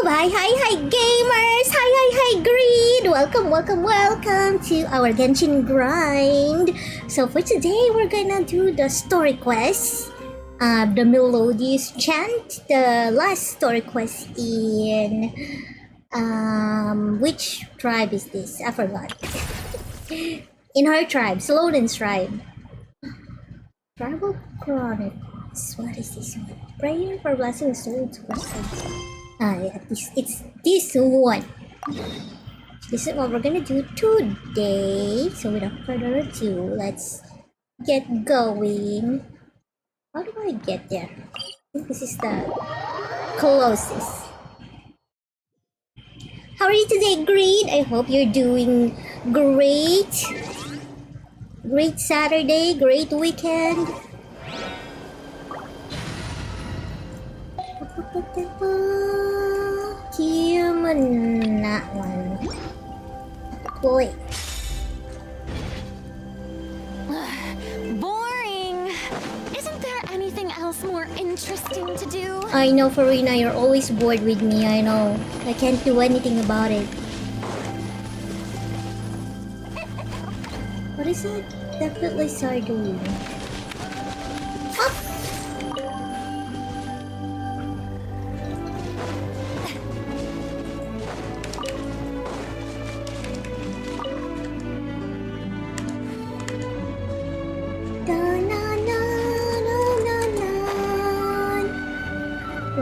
Hi gamers! Hi Greed! Welcome to our Genshin grind. So for today we're gonna do the story quest. The Melodious Chant, the last story quest in which tribe is this? I forgot. In her tribe, Sloden's tribe. Tribal Chronicles. What is this one? Prayer for blessing souls question. Yeah, it's this one. This is what we're gonna do today. So without further ado, let's get going. How do I get there? I think this is the closest. How are you today, Greed? I hope you're doing great. Great Saturday, great weekend. Human, that one. Boy. Boring. Isn't there anything else more interesting to do? I know, Farina, you're always bored with me. I know. I can't do anything about it. What is it? Definitely sardine. Up!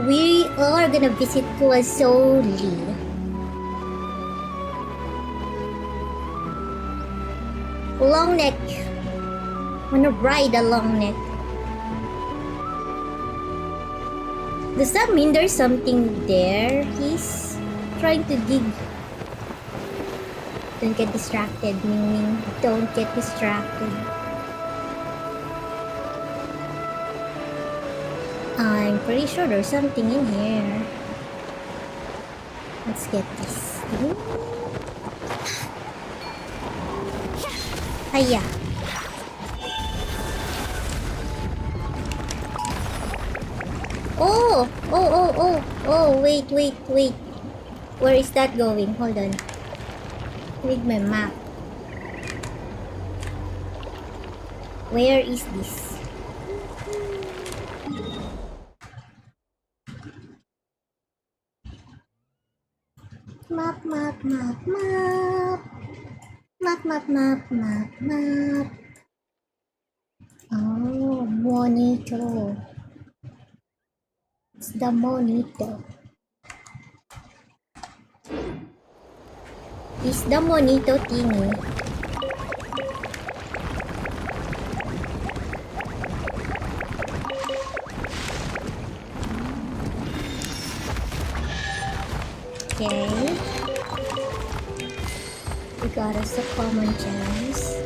We are gonna visit Kuasoli. Long neck. Wanna ride a long neck. Does that mean there's something there? He's trying to dig. Don't get distracted, MingMing. Don't get distracted. I'm pretty sure there's something in here. Let's get this. Hiya. Oh, wait. Where is that going? Hold on. Read my map. Where is this? Map. Oh, Monito. It's the Monito. It's the Monito thingy. Okay. We got us a common chance.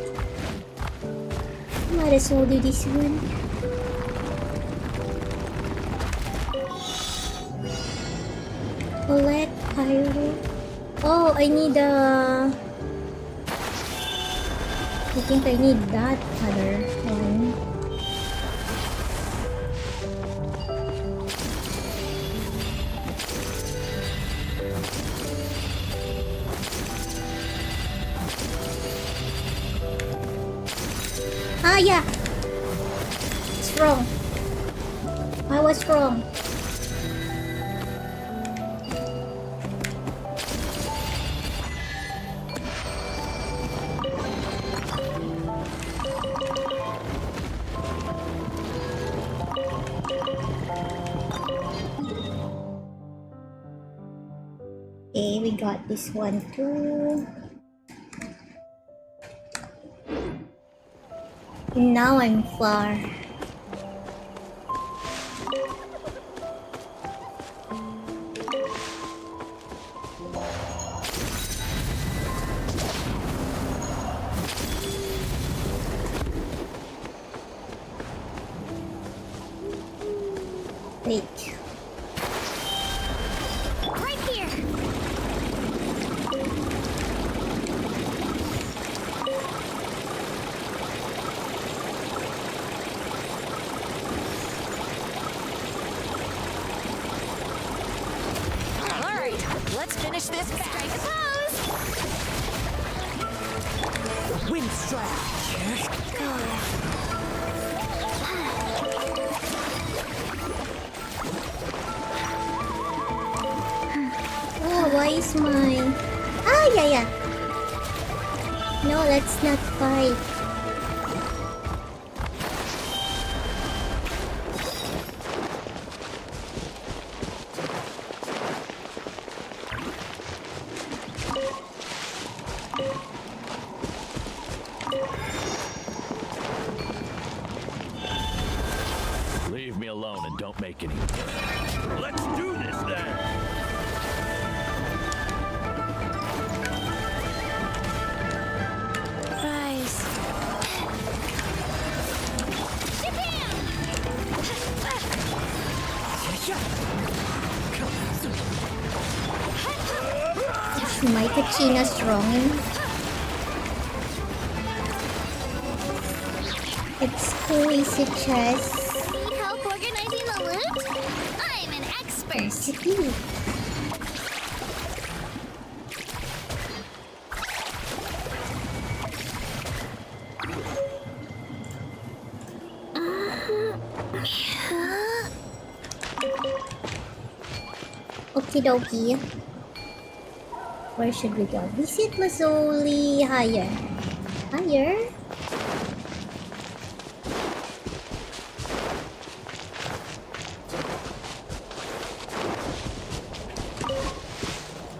My Might as well do this one. Collect pyro. Oh, I need I think I need that other one. Ah, yeah. It's wrong. I was wrong. Okay, we got this one too. Now I'm far. Wait. Right here. All right, let's finish this. Strike a pose. Wind strike. Oh, why is my... Ah, yeah. No, let's not fight. Leave me alone and don't make any. Let's do this then. Rise. Is my Kachina strong? It's too easy chess. Need help organizing the loot? I'm an expert. Recipe. Okie dokie. Where should we go? Visit Mazzoli higher. Higher?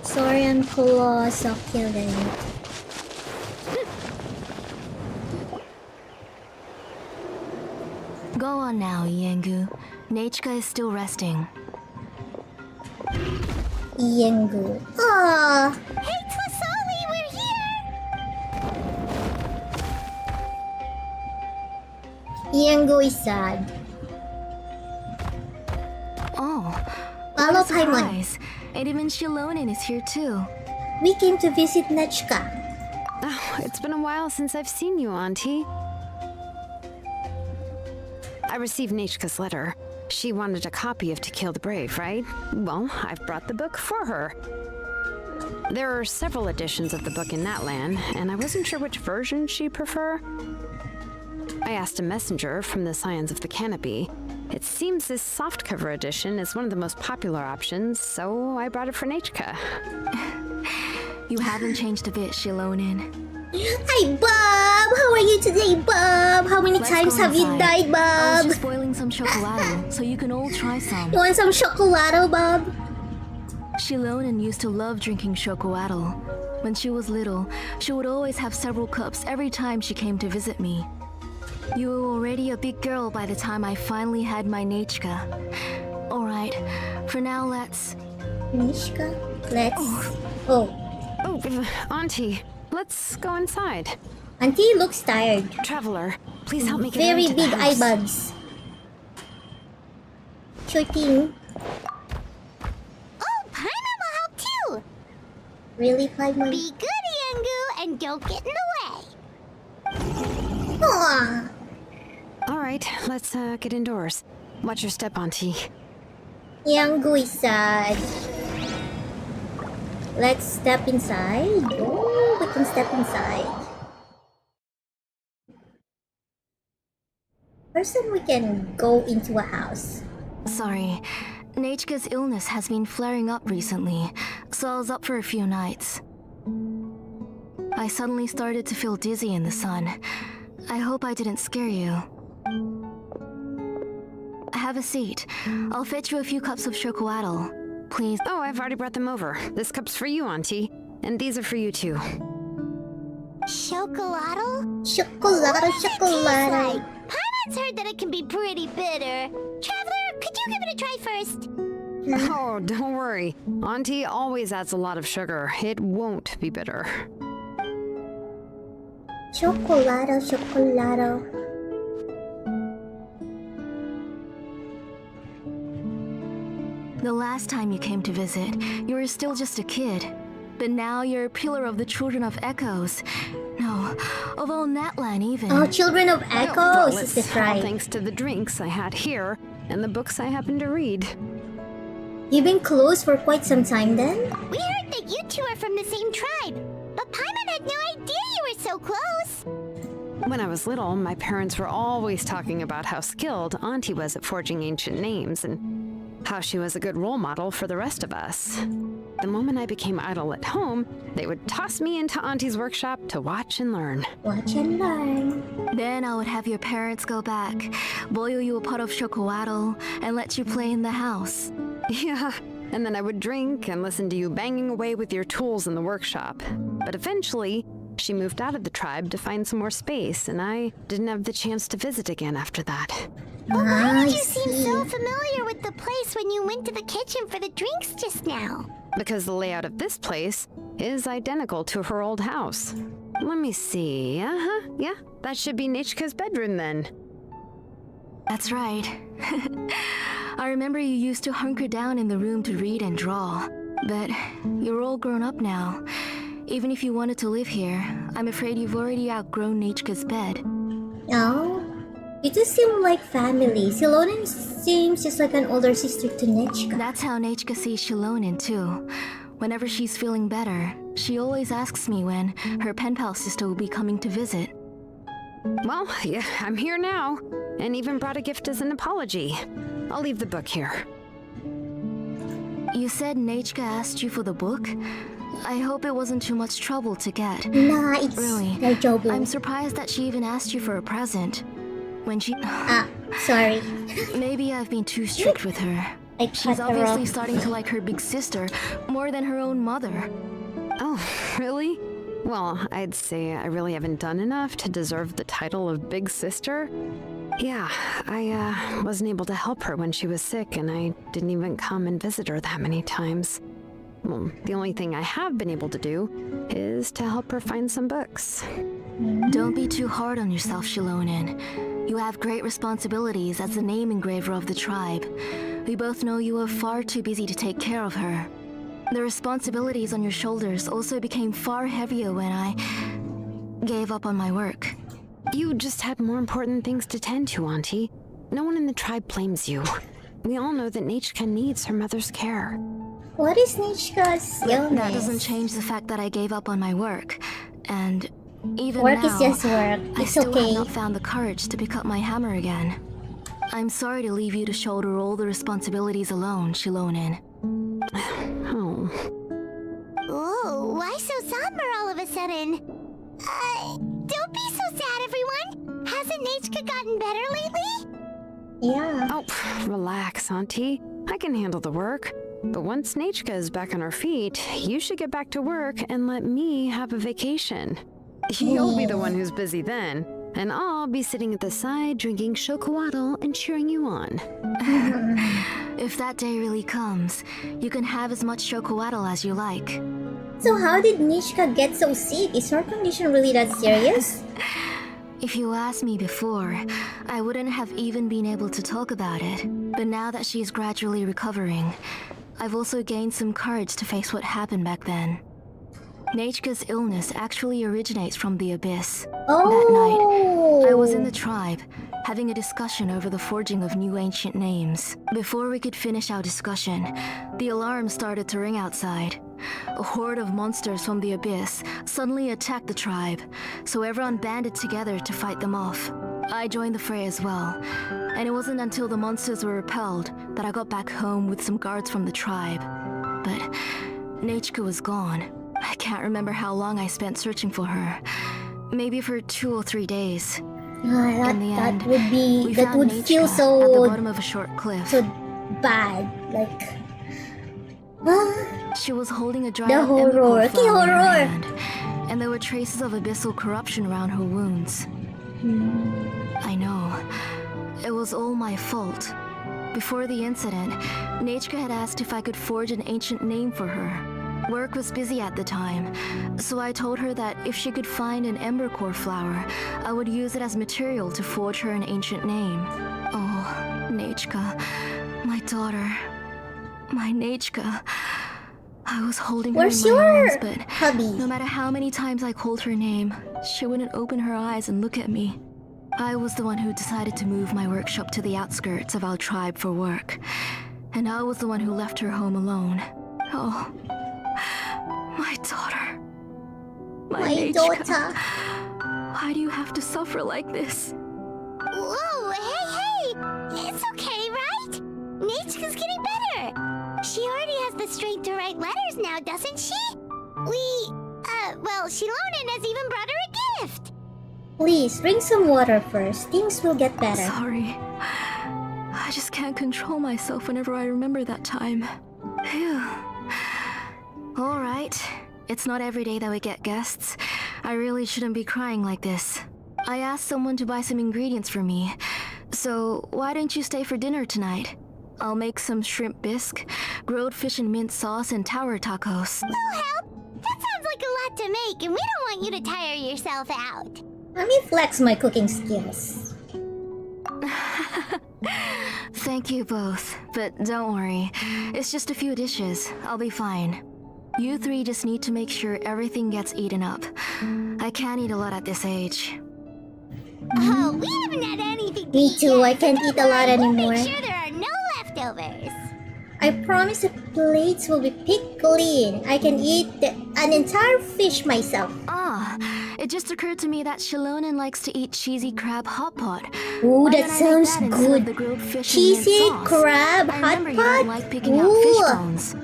Sorian Claw Succulent. Go on now, Yengu. Nachika is still resting. Yengu. Ah, Hateful Soli, we're here. Yengu is sad. Oh, Follow what a Paimon. surprise. And even Shilonin is here too. We came to visit Nechka. Oh, it's been a while since I've seen you, Auntie. I received Nechka's letter. She wanted a copy of To Kill the Brave, right? Well, I've brought the book for her. There are several editions of the book in that land, and I wasn't sure which version she'd prefer. I asked a messenger from the Scions of the Canopy. It seems this softcover edition is one of the most popular options, so I brought it for Nechka. You haven't changed a bit, Shilonin. Hi, Bob! How are you today, Bob? How many Let's times go have you inside. died, I Bob? was just boiling some chocolate, so you can all try some. You want some chocolate, Bob? Shilonin used to love drinking chocolate. When she was little, she would always have several cups every time she came to visit me. You were already a big girl by the time I finally had my Nachika. Alright, for now let's... Nishka? Let's... Oh. Oh, Auntie, let's go inside. Auntie looks tired. Traveler, Please help me get Very her into big the eye house. bags. Sure thing. Oh, Paimon will help too. Really, 5 months? Be good, Yangu, and don't get in the way. Aww. All right, let's get indoors. Watch your step, Auntie. Yangu is sad. Let's step inside. Oh, we can step inside. First then we can go into a house. Sorry. Nechka's illness has been flaring up recently, so I was up for a few nights. I suddenly started to feel dizzy in the sun. I hope I didn't scare you. Have a seat. I'll fetch you a few cups of chocolatl. Please. Oh, I've already brought them over. This cup's for you, Auntie. And these are for you, too. Chocolatl? Chocolate, chocolate. Paimon's heard that it can be pretty bitter. Traveler, could you give it a try first? Oh, don't worry. Auntie always adds a lot of sugar. It won't be bitter. Chocolate, chocolate. The last time you came to visit, you were still just a kid. But now you're a pillar of the Children of Echoes. No, of all Natlan even. Oh, Children of Well, Echoes is it's the all tribe. thanks to the drinks I had here and the books I happen to read. You've been close for quite some time then? We heard that you two are from the same tribe, but Paimon had no idea you were so close. When I was little, my parents were always talking about how skilled Auntie was at forging ancient names and how she was a good role model for the rest of us. The moment I became idle at home, they would toss me into Auntie's workshop to watch and learn. Watch and learn. Then I would have your parents go back, boil you a pot of chocolatl, and let you play in the house. Yeah, and then I would drink and listen to you banging away with your tools in the workshop. But eventually, she moved out of the tribe to find some more space, and I didn't have the chance to visit again after that. But why I did you seem so see. familiar with the place when you went to the kitchen for the drinks just now? Because the layout of this place is identical to her old house. Let me see. Yeah, that should be Nechka's bedroom then. That's right. I remember you used to hunker down in the room to read and draw. But you're all grown up now. Even if you wanted to live here, I'm afraid you've already outgrown Nechka's bed. No, you two seem like family. Silonin seems just like an older sister to Nechka. That's how Nechka sees Shilonin too. Whenever she's feeling better, she always asks me when her pen pal sister will be coming to visit. Well, yeah, I'm here now, and even brought a gift as an apology. I'll leave the book here. You said Nechka asked you for the book? I hope it wasn't too much trouble to get. Nah, it's Really, no joke. I'm surprised that she even asked you for a present. When she... Sorry. Maybe I've been too strict with her. I cut She's her obviously off. starting to like her big sister more than her own mother. Oh, really? Well, I'd say I really haven't done enough to deserve the title of Big Sister. Yeah, I wasn't able to help her when she was sick, and I didn't even come and visit her that many times. Well, the only thing I have been able to do is to help her find some books. Don't be too hard on yourself, Shilonin. You have great responsibilities as the name engraver of the tribe. We both know you are far too busy to take care of her. The responsibilities on your shoulders also became far heavier when I gave up on my work. You just had more important things to tend to, Auntie. No one in the tribe blames you. We all know that Nechka needs her mother's care. What is Nechka's illness? That doesn't change the fact that I gave up on my work. And even Work now, is just work. I It's still okay. have not found the courage to pick up my hammer again. I'm sorry to leave you to shoulder all the responsibilities alone, Shilonin. Oh. Whoa, why so somber all of a sudden? Don't be so sad, everyone. Hasn't Nechka gotten better lately? Yeah. Oh, relax, Auntie. I can handle the work. But once Nechka is back on her feet, you should get back to work and let me have a vacation. You'll be the one who's busy then, and I'll be sitting at the side drinking chocolatl and cheering you on. If that day really comes, you can have as much chocolatl as you like. So how did Nechka get so sick? Is her condition really that serious? If you asked me before, I wouldn't have even been able to talk about it. But now that she's gradually recovering, I've also gained some courage to face what happened back then. Nechka's illness actually originates from the Abyss. That night, I was in the tribe, having a discussion over the forging of new ancient names. Before we could finish our discussion, the alarm started to ring outside. A horde of monsters from the Abyss suddenly attacked the tribe, so everyone banded together to fight them off. I joined the fray as well, and it wasn't until the monsters were repelled that I got back home with some guards from the tribe. But Nechka was gone. I can't remember how long I spent searching for her. Maybe for 2 or 3 days. That, In the that end, would be we that found would feel Nechka at the so bottom of a short cliff. so bad. Like She was holding a dried The up horror. ember Okay, flower in her horror. hand, and there were traces of abyssal corruption around her wounds. I know. It was all my fault. Before the incident, Nechka had asked if I could forge an ancient name for her. Work was busy at the time, so I told her that if she could find an embercore flower, I would use it as material to forge her an ancient name. Oh, Nechka, my daughter, my Nechka. I was holding her Where's in my your arms, but hubby? no matter how many times I called her name, she wouldn't open her eyes and look at me. I was the one who decided to move my workshop to the outskirts of our tribe for work, and I was the one who left her home alone. Oh, my daughter. My Nechka. daughter. Why do you have to suffer like this? Whoa, hey! It's okay, right? Nechka's getting better. She already has the strength to write letters now, doesn't she? Well, Shilonen has even brought her a gift. Please drink some water first. Things will get better. Sorry. I just can't control myself whenever I remember that time. Phew. Alright. It's not every day that we get guests. I really shouldn't be crying like this. I asked someone to buy some ingredients for me. So, why don't you stay for dinner tonight? I'll make some shrimp bisque, grilled fish and mint sauce, and tower tacos. Will help. That sounds like a lot to make, and we don't want you to tire yourself out. Let me flex my cooking skills. Thank you both, but don't worry. It's just a few dishes. I'll be fine. You three just need to make sure everything gets eaten up. I can't eat a lot at this age. Oh, we haven't had anything to Me eat too, yet, I can't so eat don't a lot worry, we'll anymore. make sure there are no leftovers. I promise the plates will be picked clean. I can eat an entire fish myself. Ah, it just occurred to me that Shilonen likes to eat cheesy crab hot pot. Ooh, Why that don't I make sounds that instead of the good. grilled fish Cheesy and mint sauce? crab I hot remember you pot. don't like picking out fish Ooh. bones.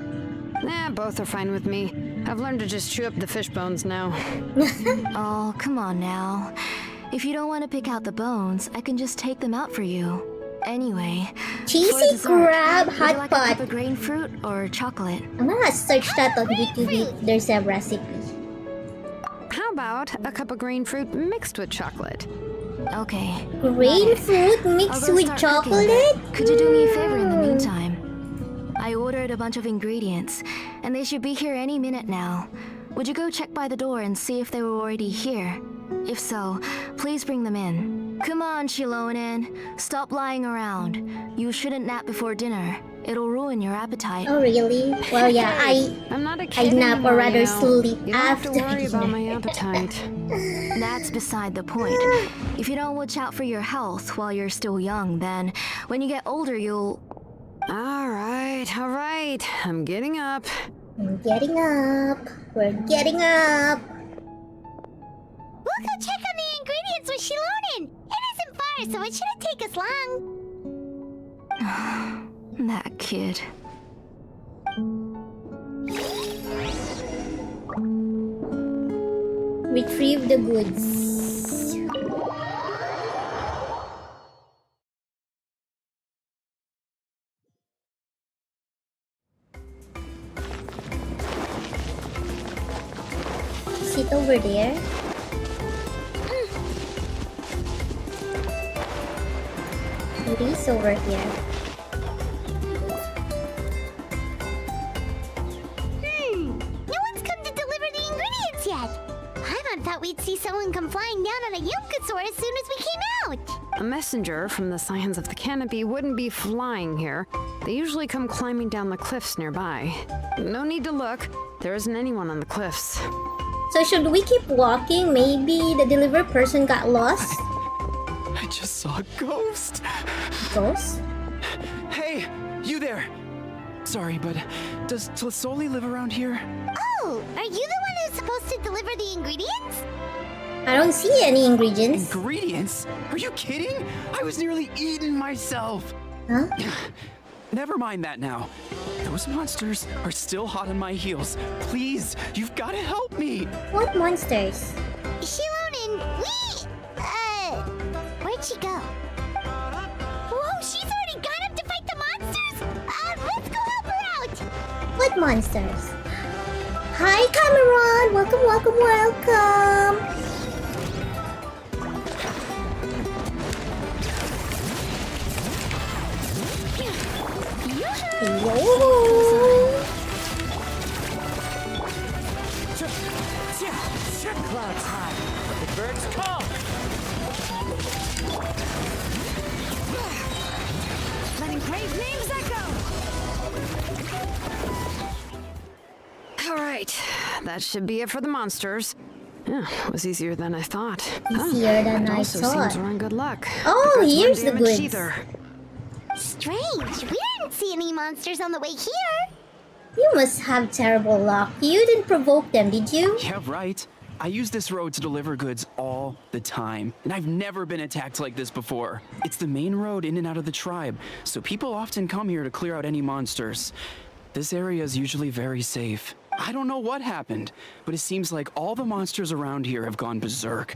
Nah, both are fine with me. I've learned to just chew up the fish bones now. Oh, come on now. If you don't want to pick out the bones, I can just take them out for you. Anyway, for Cheesy dessert, crab would you hot like a cup pot. of grain fruit or chocolate? I'm gonna search that on YouTube. There's a recipe. How about a cup of green fruit mixed with chocolate? Okay. Grain fruit I'll mixed go with start chocolate? cooking, but could you do me a favor in the meantime? I ordered a bunch of ingredients, and they should be here any minute now. Would you go check by the door and see if they were already here? If so, please bring them in. Come on, Shilonen. Stop lying around. You shouldn't nap before dinner. It'll ruin your appetite. Oh really? Well yeah, I'm not a I kid nap anymore, or rather you know. sleep You don't after have to worry about dinner. my appetite. That's beside the point. If you don't watch out for your health while you're still young, then when you get older, you'll... All right. I'm getting up. I'm getting up. We're getting up. We'll go check on the ingredients with Shilonen. It isn't far, so it shouldn't take us long. That kid. Retrieve the goods. Sit over there. It is over here. No one's come to deliver the ingredients yet. Paimon thought we'd see someone come flying down on a Milkasaur as soon as we came out. A messenger from the Scions of the Canopy wouldn't be flying here. They usually come climbing down the cliffs nearby. No need to look. There isn't anyone on the cliffs. So should we keep walking? Maybe the delivery person got lost? I just saw a ghost. Ghost? Hey, you there. Sorry, but does Tlasoli live around here? Oh, are you the one who's supposed to deliver the ingredients? I don't see any ingredients. Ingredients? Are you kidding? I was nearly eaten myself. Huh? Never mind that now. Those monsters are still hot on my heels. Please, you've got to help me. What monsters? Shilonin, where'd she go? Whoa, she's already gone up to fight the monsters? Let's go help her out. What monsters? Hi, Cameron! Welcome, welcome, welcome! Hello! Clouds high, but the birds call. Letting brave names echo! Alright, that should be it for the monsters. Yeah, it was easier than I thought. Easier than it I also thought. seems we're in good luck. Oh, goods here's weren't the damaged goods. either. Strange, we didn't see any monsters on the way here. You must have terrible luck. You didn't provoke them, did you? Yeah, right. I use this road to deliver goods all the time, and I've never been attacked like this before. It's the main road in and out of the tribe, so people often come here to clear out any monsters. This area is usually very safe. I don't know what happened, but it seems like all the monsters around here have gone berserk.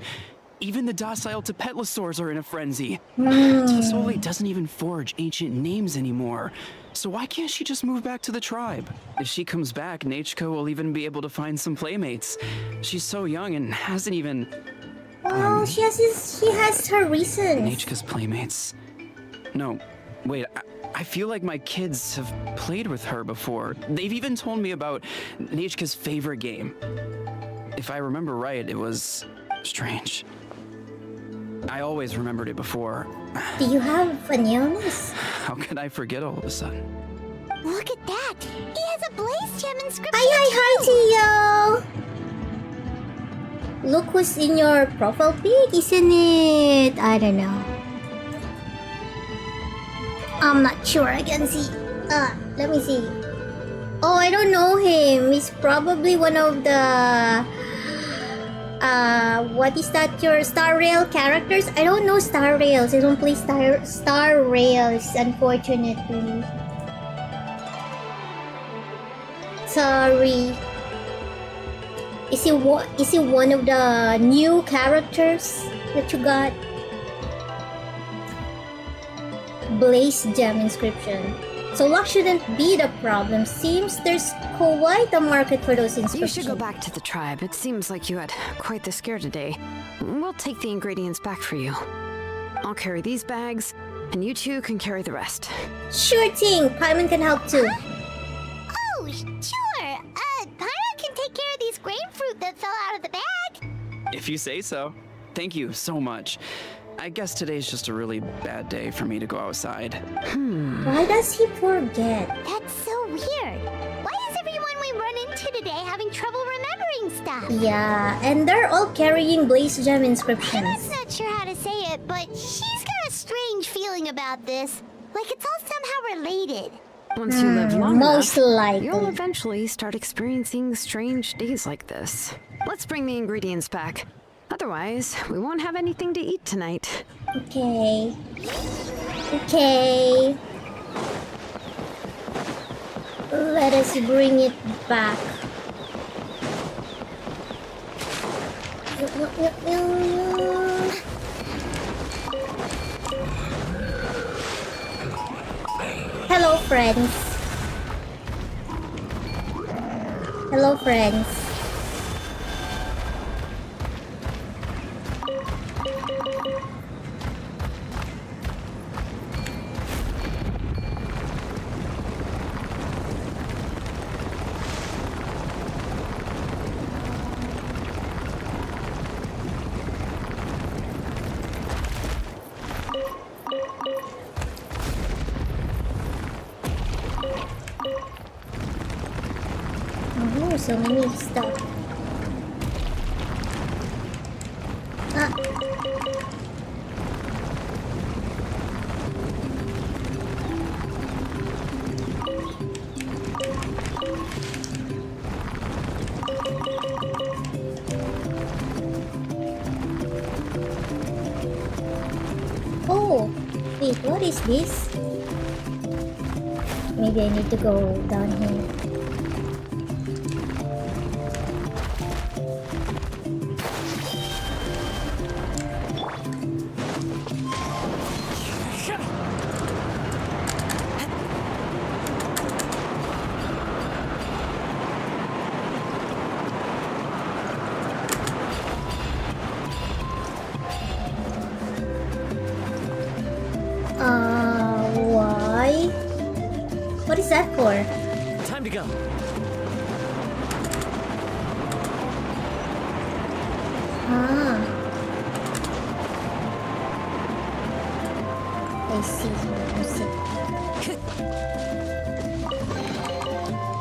Even the docile Tepetlosaurs are in a frenzy. Tlasoli doesn't even forge ancient names anymore. So why can't she just move back to the tribe? If she comes back, Nachka will even be able to find some playmates. She's so young and hasn't even... Well, she has her reasons. Nachka's playmates. No, wait, I feel like my kids have played with her before. They've even told me about Nachka's favorite game. If I remember right, it was strange. I always remembered it before. Do you have an illness? How could I forget all of a sudden? Look at that. He has a blaze gem inscription. Hi, Tio! Look who's in your profile pic, isn't it? I don't know. I'm not sure I can see. Let me see. Oh, I don't know him. He's probably one of the... what is that? Your Star Rail characters? I don't know Star Rails. I don't play Star Rails, unfortunately. Sorry. Is he one of the new characters that you got? Blaze gem inscription. So luck shouldn't be the problem. Seems there's quite a market for those inscriptions. You should go back to the tribe. It seems like you had quite the scare today. We'll take the ingredients back for you. I'll carry these bags, and you two can carry the rest. Sure thing. Paimon can help too. Oh, sure. Pyra can take care of these grapefruit that fell out of the bag. If you say so. Thank you so much. I guess today's just a really bad day for me to go outside. Why does he forget? That's so weird. Why is everyone we run into today having trouble remembering stuff? Yeah, and they're all carrying Blaze Gem Emma's inscriptions. not sure how to say it, but she's got a strange feeling about this. Like it's all somehow related. Once you live long Most enough, likely. you'll eventually start experiencing strange days like this. Let's bring the ingredients back. Otherwise, we won't have anything to eat tonight. Okay. Okay. Let us bring it back. Hello, friends. Hello, friends. so many stuff. Ah. Oh, wait, what is this? Maybe I need to go down here. Why? What is that for? Time to go. Ah. I see.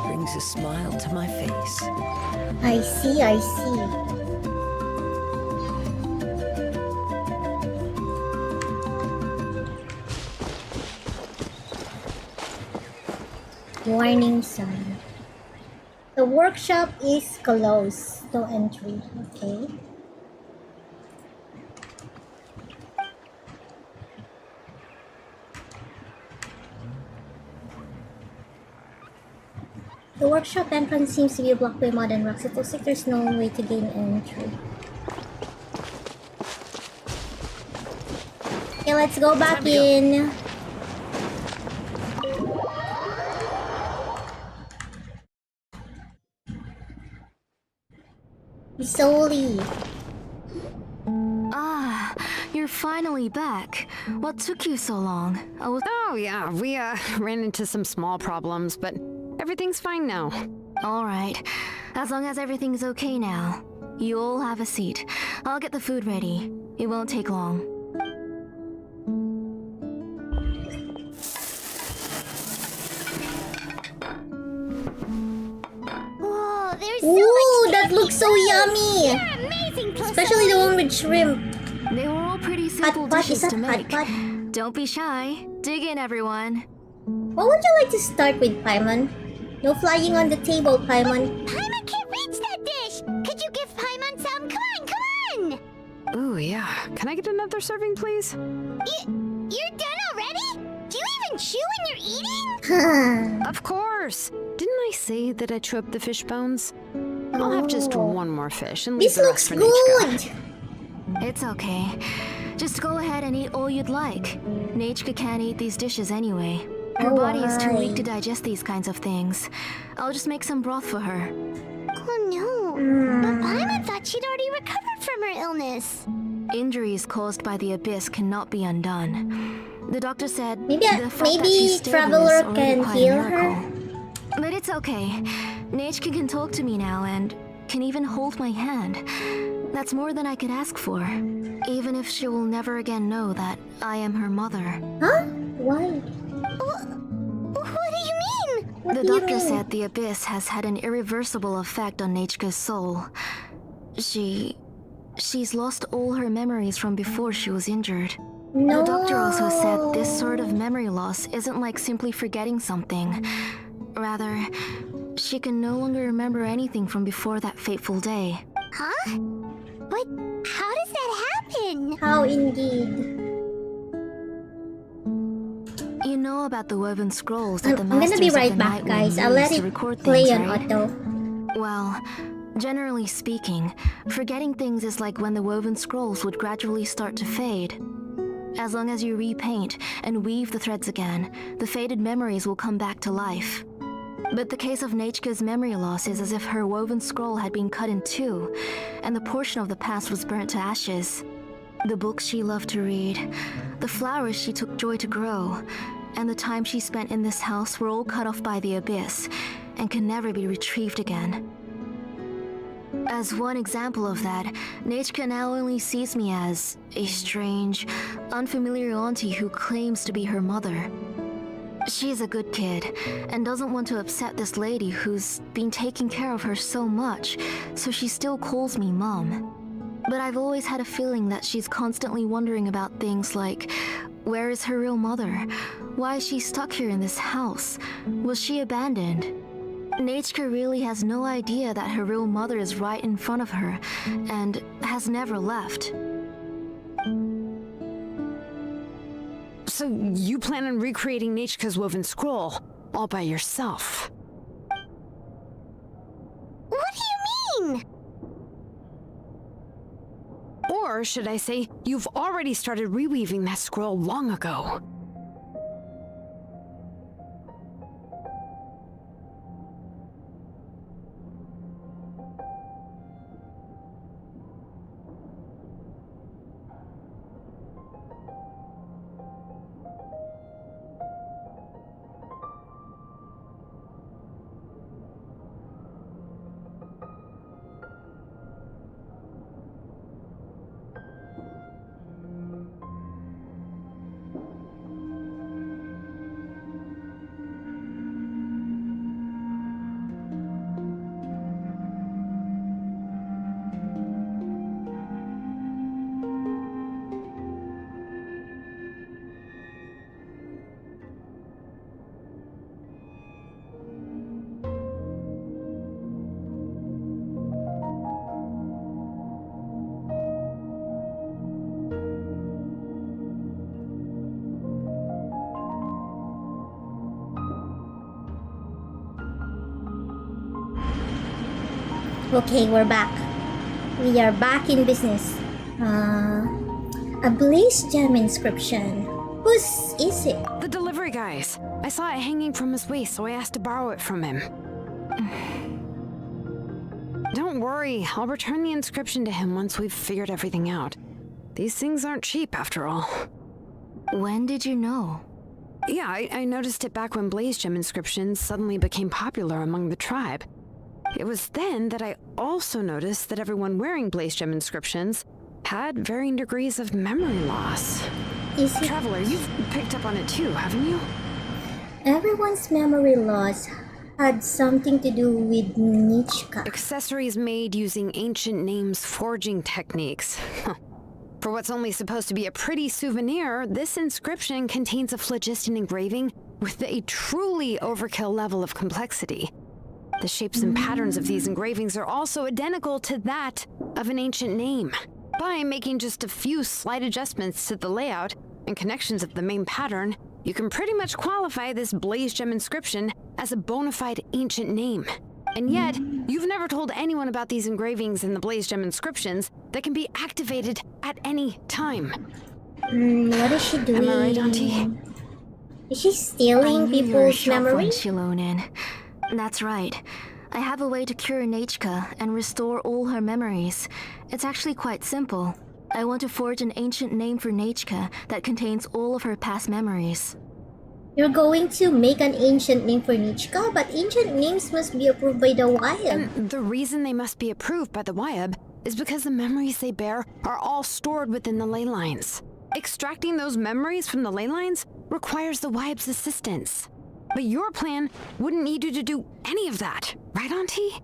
Brings a smile to my face. I see, I see. Warning sign. The workshop is closed. No entry. Okay. The workshop entrance seems to be blocked by mud and rocks. It looks like there's no way to gain entry. Okay, let's go back in. Solely. Ah, you're finally back. What took you so long? I was. Oh, yeah, we ran into some small problems, but everything's fine now. Alright. As long as everything's okay now. You all have a seat. I'll get the food ready. It won't take long. Whoa, there's so Ooh, much that looks so yummy! You're amazing, Especially the one with shrimp. They were all pretty simple Hot pot, dishes is that to hot make. pot? Don't be shy. Dig in, everyone. What would you like to start with, Paimon? No flying on the table, Paimon. Paimon can't reach that dish! Could you give Paimon some? Come on, come on! Ooh, yeah. Can I get another serving, please? You're done already? Do you even chew when you're eating? Of course! Didn't I say that I chew up the fish bones? I'll have just Oh. one more fish and leave This the looks rest for Nichka. good! It's okay. Just go ahead and eat all you'd like. Nachka can't eat these dishes anyway. Her Oh, body is too why? weak to digest these kinds of things. I'll just make some broth for her. Oh no. But Paimon thought she'd already recovered from her illness. Injuries caused by the abyss cannot be undone. The doctor said Maybe- the fact that maybe she's stable Traveler is already can quite a heal her? miracle. But it's okay. Nachka can talk to me now and can even hold my hand. That's more than I could ask for. Even if she will never again know that I am her mother. Huh? Why? What do you mean? What The do you doctor mean? said the abyss has had an irreversible effect on Nachka's soul. She's lost all her memories from before she was injured. No. The doctor also said this sort of memory loss isn't like simply forgetting something. Rather, she can no longer remember anything from before that fateful day. Huh? But how does that happen? How indeed. You know about the woven scrolls that the I'm gonna masters be of right the back, Night guys. Wind I'll let use to it record play things, on right? auto. Well, generally speaking, forgetting things is like when the woven scrolls would gradually start to fade. As long as you repaint and weave the threads again, the faded memories will come back to life. But the case of Nachka's memory loss is as if her woven scroll had been cut in two, and the portion of the past was burnt to ashes. The books she loved to read, the flowers she took joy to grow, and the time she spent in this house were all cut off by the abyss and can never be retrieved again. As one example of that, Nachka now only sees me as a strange, unfamiliar auntie who claims to be her mother. She's a good kid and doesn't want to upset this lady who's been taking care of her so much, so she still calls me Mom. But I've always had a feeling that she's constantly wondering about things like, where is her real mother? Why is she stuck here in this house? Was she abandoned? Nechka really has no idea that her real mother is right in front of her and has never left. So you plan on recreating Nechka's woven scroll all by yourself? What do you mean? Or should I say, you've already started reweaving that scroll long ago? Okay, we're back. We are back in business. A Blaze Gem inscription. Whose is it? The delivery guy's. I saw it hanging from his waist, so I asked to borrow it from him. Don't worry, I'll return the inscription to him once we've figured everything out. These things aren't cheap, after all. When did you know? Yeah, I noticed it back when Blaze Gem inscriptions suddenly became popular among the tribe. It was then that I also noticed that everyone wearing Blaze Gem inscriptions had varying degrees of memory loss. Is it? Traveler, you've picked up on it too, haven't you? Everyone's memory loss had something to do with Nechka. Accessories made using ancient names forging techniques. For what's only supposed to be a pretty souvenir, this inscription contains a phlogiston engraving with a truly overkill level of complexity. The shapes and patterns of these engravings are also identical to that of an ancient name. By making just a few slight adjustments to the layout and connections of the main pattern, you can pretty much qualify this Blaze Gem inscription as a bona fide ancient name. And yet, you've never told anyone about these engravings in the Blaze Gem inscriptions that can be activated at any time. What is she doing? Am I right, Auntie? Is she stealing I knew you were a people's sharp memory? one, Shilonen. That's right. I have a way to cure Nechka and restore all her memories. It's actually quite simple. I want to forge an ancient name for Nechka that contains all of her past memories. You're going to make an ancient name for Nechka, but ancient names must be approved by the YM. And the reason they must be approved by the YAB is because the memories they bear are all stored within the ley lines. Extracting those memories from the ley lines requires the YAB's assistance. But your plan wouldn't need you to do any of that, right, Auntie?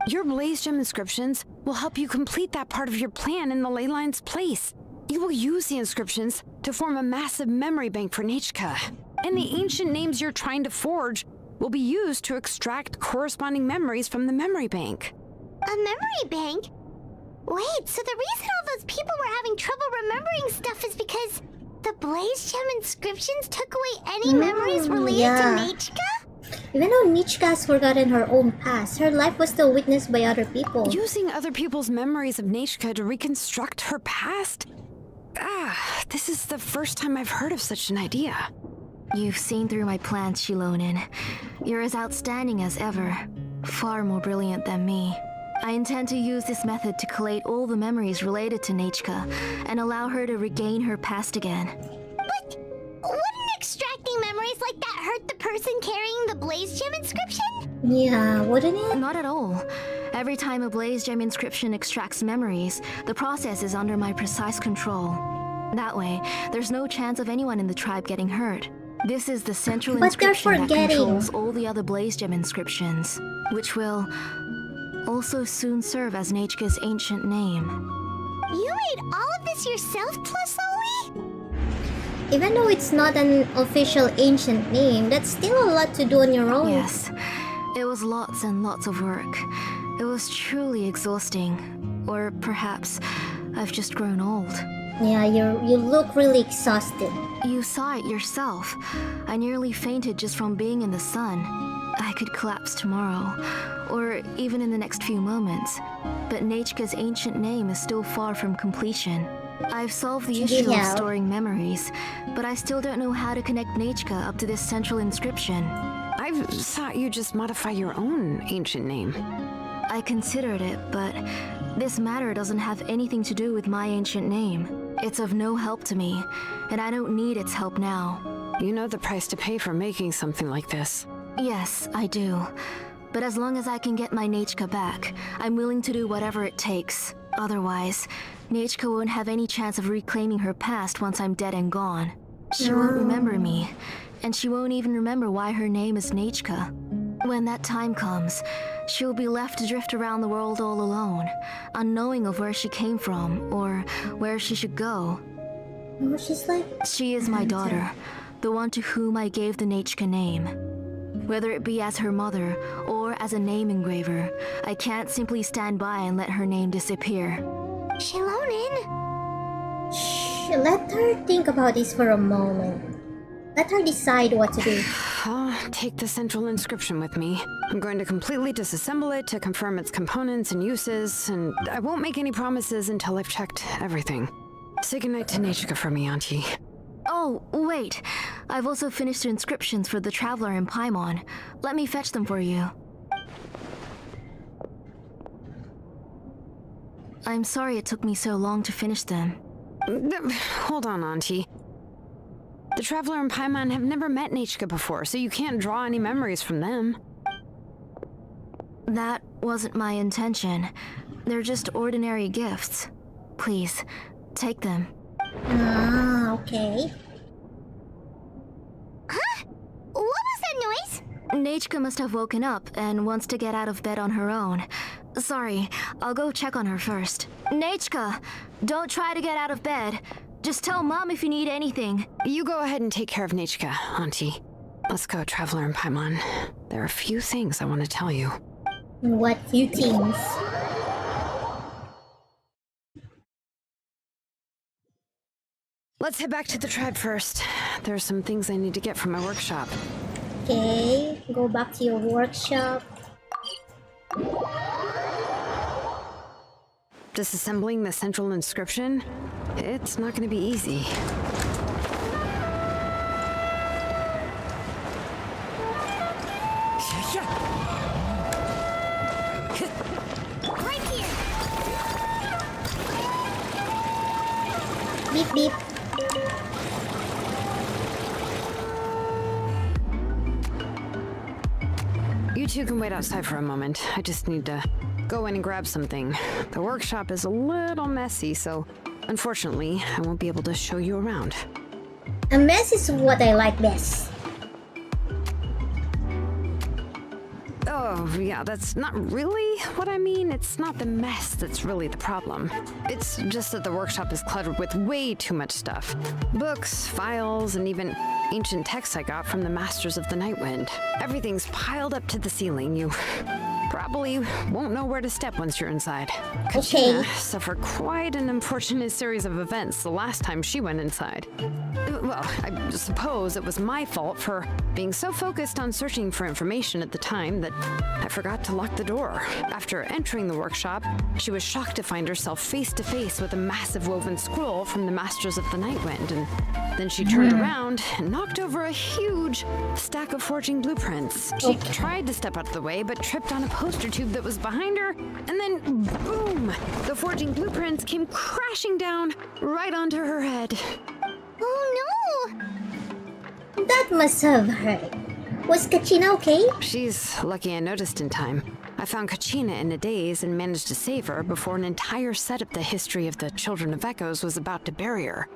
Your Blaze Gem inscriptions will help you complete that part of your plan in the ley line's place. You will use the inscriptions to form a massive memory bank for Nechka. And the ancient names you're trying to forge will be used to extract corresponding memories from the memory bank. A memory bank? Wait, so the reason all those people were having trouble remembering stuff is because the Blaze Gem inscriptions took away any memories related yeah. to Nechka? Even though Nechka has forgotten her own past, her life was still witnessed by other people. Using other people's memories of Nechka to reconstruct her past? This is the first time I've heard of such an idea. You've seen through my plans, Shilonen. You're as outstanding as ever. Far more brilliant than me. I intend to use this method to collate all the memories related to Nechka and allow her to regain her past again. But wouldn't extracting memories like that hurt the person carrying the Blaze Gem inscription? Yeah, wouldn't it? Not at all. Every time a Blaze Gem inscription extracts memories, the process is under my precise control. That way, there's no chance of anyone in the tribe getting hurt. This is the central But they're inscription that forgetting. controls all the other Blaze Gem inscriptions, which will also soon serve as Nechka's ancient name. You made all of this yourself, Tlasoli? Even though it's not an official ancient name, that's still a lot to do on your own. Yes, it was lots and lots of work. It was truly exhausting. Or perhaps I've just grown old. Yeah, you look really exhausted. You saw it yourself. I nearly fainted just from being in the sun. I could collapse tomorrow, or even in the next few moments. But Nechka's ancient name is still far from completion. I've solved the issue of storing memories, but I still don't know how to connect Nechka up to this central inscription. I thought you just modify your own ancient name. I considered it, but this matter doesn't have anything to do with my ancient name. It's of no help to me, and I don't need its help now. You know the price to pay for making something like this. Yes, I do. But as long as I can get my Nechka back, I'm willing to do whatever it takes. Otherwise, Nechka won't have any chance of reclaiming her past once I'm dead and gone. She won't remember me, and she won't even remember why her name is Nechka. When that time comes, she'll be left to drift around the world all alone, unknowing of where she came from or where she should go. Oh, she's like... She is my daughter, the one to whom I gave the Nechka name. Whether it be as her mother or as a name engraver, I can't simply stand by and let her name disappear. Shilonin? Shh, let her think about this for a moment. Let her decide what to do. I'll take the central inscription with me. I'm going to completely disassemble it to confirm its components and uses, and I won't make any promises until I've checked everything. Say goodnight to Nechka for me, Auntie. Oh, wait. I've also finished the inscriptions for the Traveler in Paimon. Let me fetch them for you. I'm sorry it took me so long to finish them. Hold on, Auntie. The Traveler and Paimon have never met Nechka before, so you can't draw any memories from them. That wasn't my intention. They're just ordinary gifts. Please, take them. Ah, okay. Huh? What was that noise? Nechka must have woken up and wants to get out of bed on her own. Sorry, I'll go check on her first. Nechka, don't try to get out of bed. Just tell Mom if you need anything. You go ahead and take care of Nechka, Auntie. Let's go, Traveler and Paimon. There are a few things I want to tell you. What few things? Let's head back to the tribe first. There are some things I need to get from my workshop. Okay, go back to your workshop. Disassembling the central inscription? It's not going to be easy. Right here. Beep beep. You two can wait outside for a moment. I just need to go in and grab something. The workshop is a little messy, so unfortunately, I won't be able to show you around. A mess is what I like best. Oh, yeah, that's not really what I mean. It's not the mess that's really the problem. It's just that the workshop is cluttered with way too much stuff. Books, files, and even ancient texts I got from the Masters of the Nightwind. Everything's piled up to the ceiling. You probably won't know where to step once you're inside. Katrina suffered quite an unfortunate series of events the last time she went inside. Well, I suppose it was my fault for being so focused on searching for information at the time that I forgot to lock the door. After entering the workshop, she was shocked to find herself face to face with a massive woven scroll from the Masters of the Nightwind, and then she turned around and knocked over a huge stack of forging blueprints. She tried to step out of the way, but tripped on a poster tube that was behind her, and then boom! The forging blueprints came crashing down right onto her head. Oh no! That must have hurt. Was Katrina okay? She's lucky I noticed in time. I found Kachina in a daze and managed to save her before an entire set of the history of the Children of Echoes was about to bury her.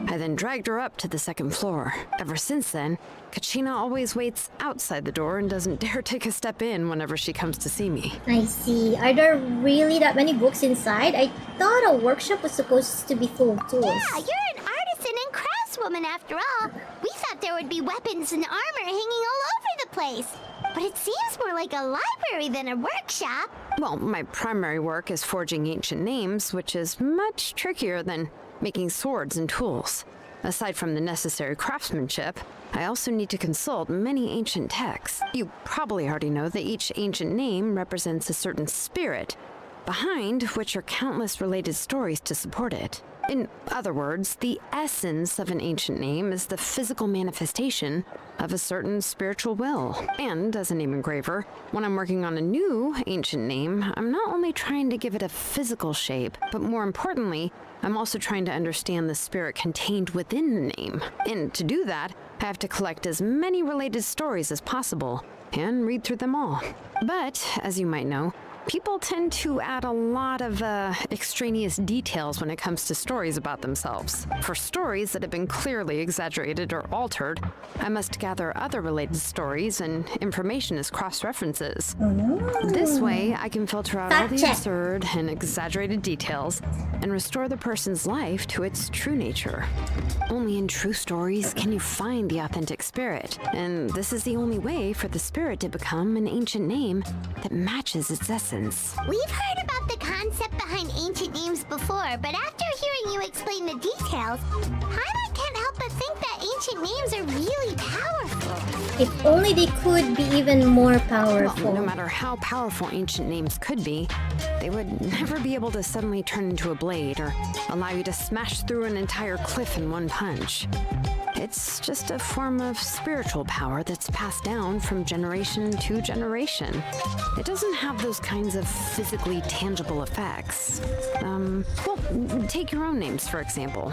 I then dragged her up to the second floor. Ever since then, Kachina always waits outside the door and doesn't dare take a step in whenever she comes to see me. I see. Are there really that many books inside? I thought a workshop was supposed to be full of tools. Yeah, you're an artisan and craftswoman after all. We thought there would be weapons and armor hanging all over the place. But it seems more like a library than a workshop. Well, my primary work is forging ancient names, which is much trickier than making swords and tools. Aside from the necessary craftsmanship, I also need to consult many ancient texts. You probably already know that each ancient name represents a certain spirit, behind which are countless related stories to support it. In other words, the essence of an ancient name is the physical manifestation of a certain spiritual will. And as a name engraver, when I'm working on a new ancient name, I'm not only trying to give it a physical shape, but more importantly, I'm also trying to understand the spirit contained within the name. And to do that, I have to collect as many related stories as possible and read through them all. But, as you might know, people tend to add a lot of extraneous details when it comes to stories about themselves. For stories that have been clearly exaggerated or altered, I must gather other related stories and information as cross-references. This way, I can filter out all the Fact check. absurd and exaggerated details and restore the person's life to its true nature. Only in true stories can you find the authentic spirit, and this is the only way for the spirit to become an ancient name that matches its essence. We've heard about the concept behind ancient names before, but after hearing you explain the details, Paimon can't help but think that ancient names are really powerful. If only they could be even more powerful. Well, no matter how powerful ancient names could be, they would never be able to suddenly turn into a blade or allow you to smash through an entire cliff in one punch. It's just a form of spiritual power that's passed down from generation to generation. It doesn't have those kinds of physically tangible effects. Well, take your own names, for example.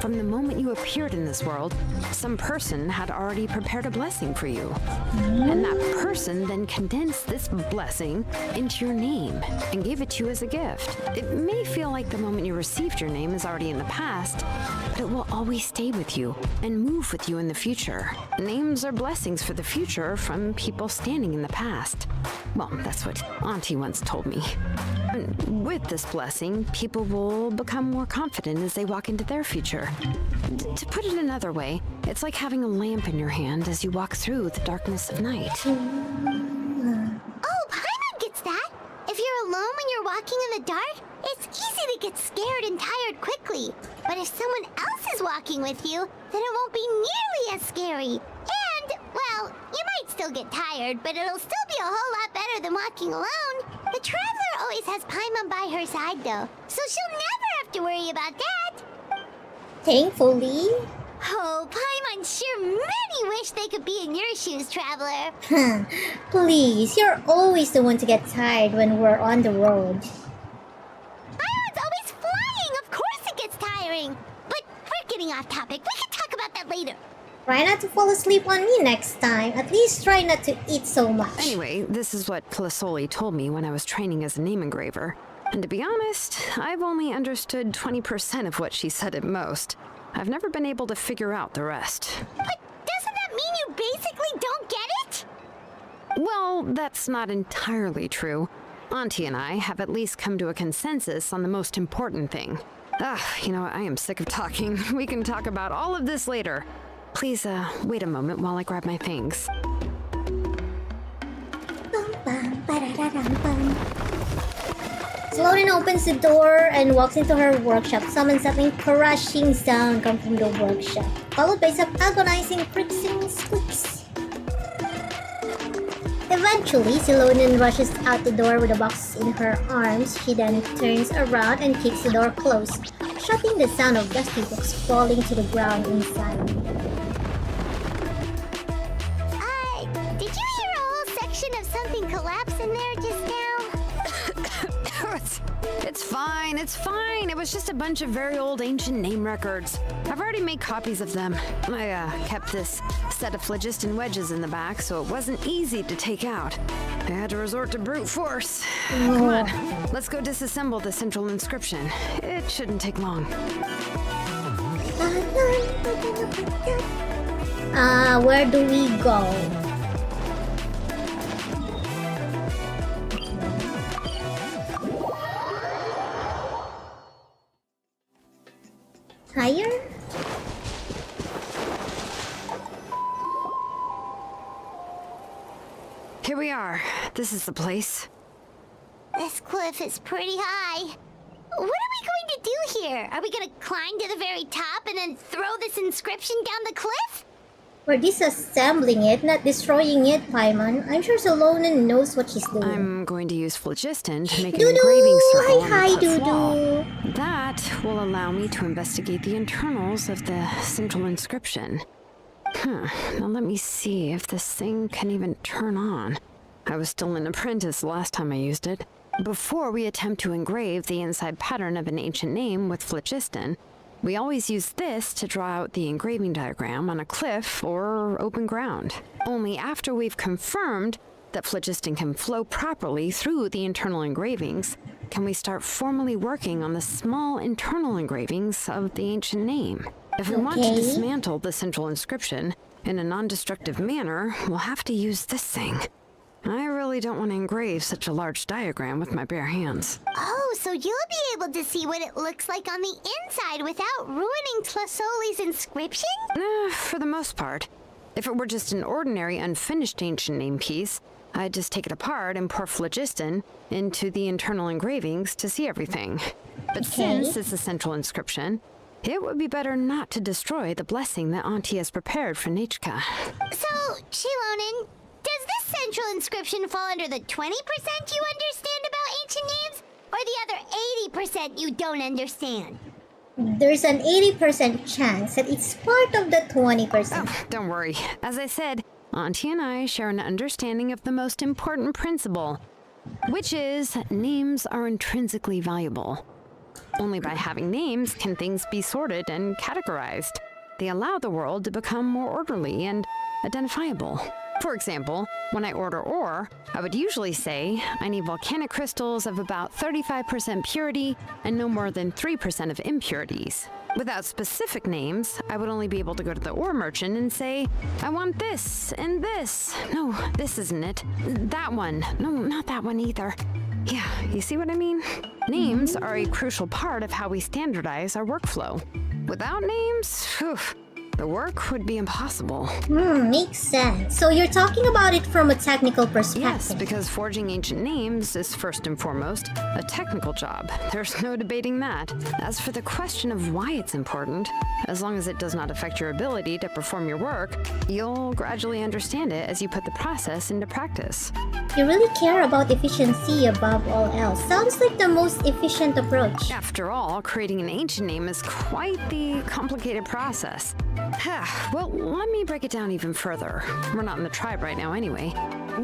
From the moment you appeared in this world, some person had already prepared a blessing for you. And that person then condensed this blessing into your name and gave it to you as a gift. It may feel like the moment you received your name is already in the past, but it will always stay with you and move with you in the future. Names are blessings for the future from people standing in the past. Well, that's what Auntie once told me. And with this blessing, people will become more confident as they walk into their future. To put it another way, it's like having a lamp in your hand as you walk through the darkness of night. Oh, Paimon gets that. If you're alone when you're walking in the dark, it's easy to get scared and tired quickly. But if someone else is walking with you, then it won't be nearly as scary. And, well, you might still get tired, but it'll still be a whole lot better than walking alone. The Traveler always has Paimon by her side, though, so she'll never have to worry about that. Thankfully. Oh, Paimon sure many wish they could be in your shoes, Traveler. Please, you're always the one to get tired when we're on the road. Paimon's always flying! Of course it gets tiring! But we're getting off topic. We can talk about that later. Try not to fall asleep on me next time. At least try not to eat so much. Anyway, this is what Plisoli told me when I was training as a name engraver. And to be honest, I've only understood 20% of what she said at most. I've never been able to figure out the rest. But doesn't that mean you basically don't get it? Well, that's not entirely true. Auntie and I have at least come to a consensus on the most important thing. I am sick of talking. We can talk about all of this later. Please, wait a moment while I grab my things. Sloan opens the door and walks into her workshop, summons something crashing sound come from the workshop, followed by some agonizing creaks and squeaks. Eventually, Silonen rushes out the door with a box in her arms. She then turns around and kicks the door closed, shutting the sound of dusty books falling to the ground inside. Did you hear a whole section of something collapse in there just now? It's fine, it's fine. It was just a bunch of very old ancient name records. I've already made copies of them. I kept this set of phlogiston wedges in the back, so it wasn't easy to take out. I had to resort to brute force. Come on, let's go disassemble the central inscription. It shouldn't take long. Where do we go? Higher? Here we are. This is the place. This cliff is pretty high. What are we going to do here? Are we going to climb to the very top and then throw this inscription down the cliff? We're disassembling it, not destroying it, Paimon. I'm sure Salonen knows what she's doing. I'm going to use phlogiston to make an Doo-doo! engraving circle on Hi, the cliff wall. Doo-doo. That will allow me to investigate the internals of the central inscription. Now let me see if this thing can even turn on. I was still an apprentice the last time I used it. Before we attempt to engrave the inside pattern of an ancient name with phlogiston, we always use this to draw out the engraving diagram on a cliff or open ground. Only after we've confirmed that phlogiston can flow properly through the internal engravings can we start formally working on the small internal engravings of the ancient name. If we want to Okay. dismantle the central inscription in a non-destructive manner, we'll have to use this thing. I really don't want to engrave such a large diagram with my bare hands. Oh, so you'll be able to see what it looks like on the inside without ruining Tlasoli's inscription? For the most part. If it were just an ordinary unfinished ancient name piece, I'd just take it apart and pour phlogiston into the internal engravings to see everything. But since it's a central inscription, it would be better not to destroy the blessing that Auntie has prepared for Nechka. So, Shilonen, does this central inscription fall under the 20% you understand about ancient names? Or the other 80% you don't understand? There's an 80% chance that it's part of the 20%. Oh, don't worry. As I said, Auntie and I share an understanding of the most important principle, which is names are intrinsically valuable. Only by having names can things be sorted and categorized. They allow the world to become more orderly and identifiable. For example, when I order ore, I would usually say I need volcanic crystals of about 35% purity and no more than 3% of impurities. Without specific names, I would only be able to go to the ore merchant and say, I want this and this. No, this isn't it. That one. No, not that one either. Yeah, you see what I mean? Names are a crucial part of how we standardize our workflow. Without names, the work would be impossible. Makes sense. So you're talking about it from a technical perspective. Yes, because forging ancient names is first and foremost a technical job. There's no debating that. As for the question of why it's important, as long as it does not affect your ability to perform your work, you'll gradually understand it as you put the process into practice. You really care about efficiency above all else. Sounds like the most efficient approach. After all, creating an ancient name is quite the complicated process. Well, let me break it down even further. We're not in the tribe right now anyway.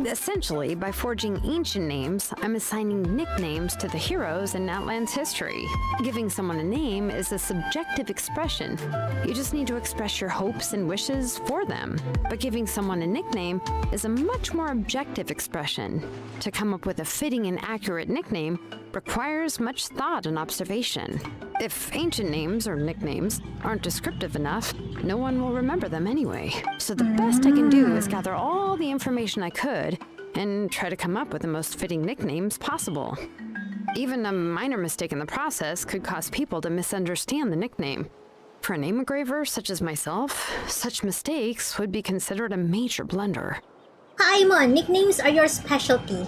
Essentially, by forging ancient names, I'm assigning nicknames to the heroes in Outland's history. Giving someone a name is a subjective expression. You just need to express your hopes and wishes for them. But giving someone a nickname is a much more objective expression. To come up with a fitting and accurate nickname requires much thought and observation. If ancient names or nicknames aren't descriptive enough, no one will remember them anyway. So the best I can do is gather all the information I could and try to come up with the most fitting nicknames possible. Even a minor mistake in the process could cause people to misunderstand the nickname. For a name engraver such as myself, such mistakes would be considered a major blunder. Paimon, nicknames are your specialty.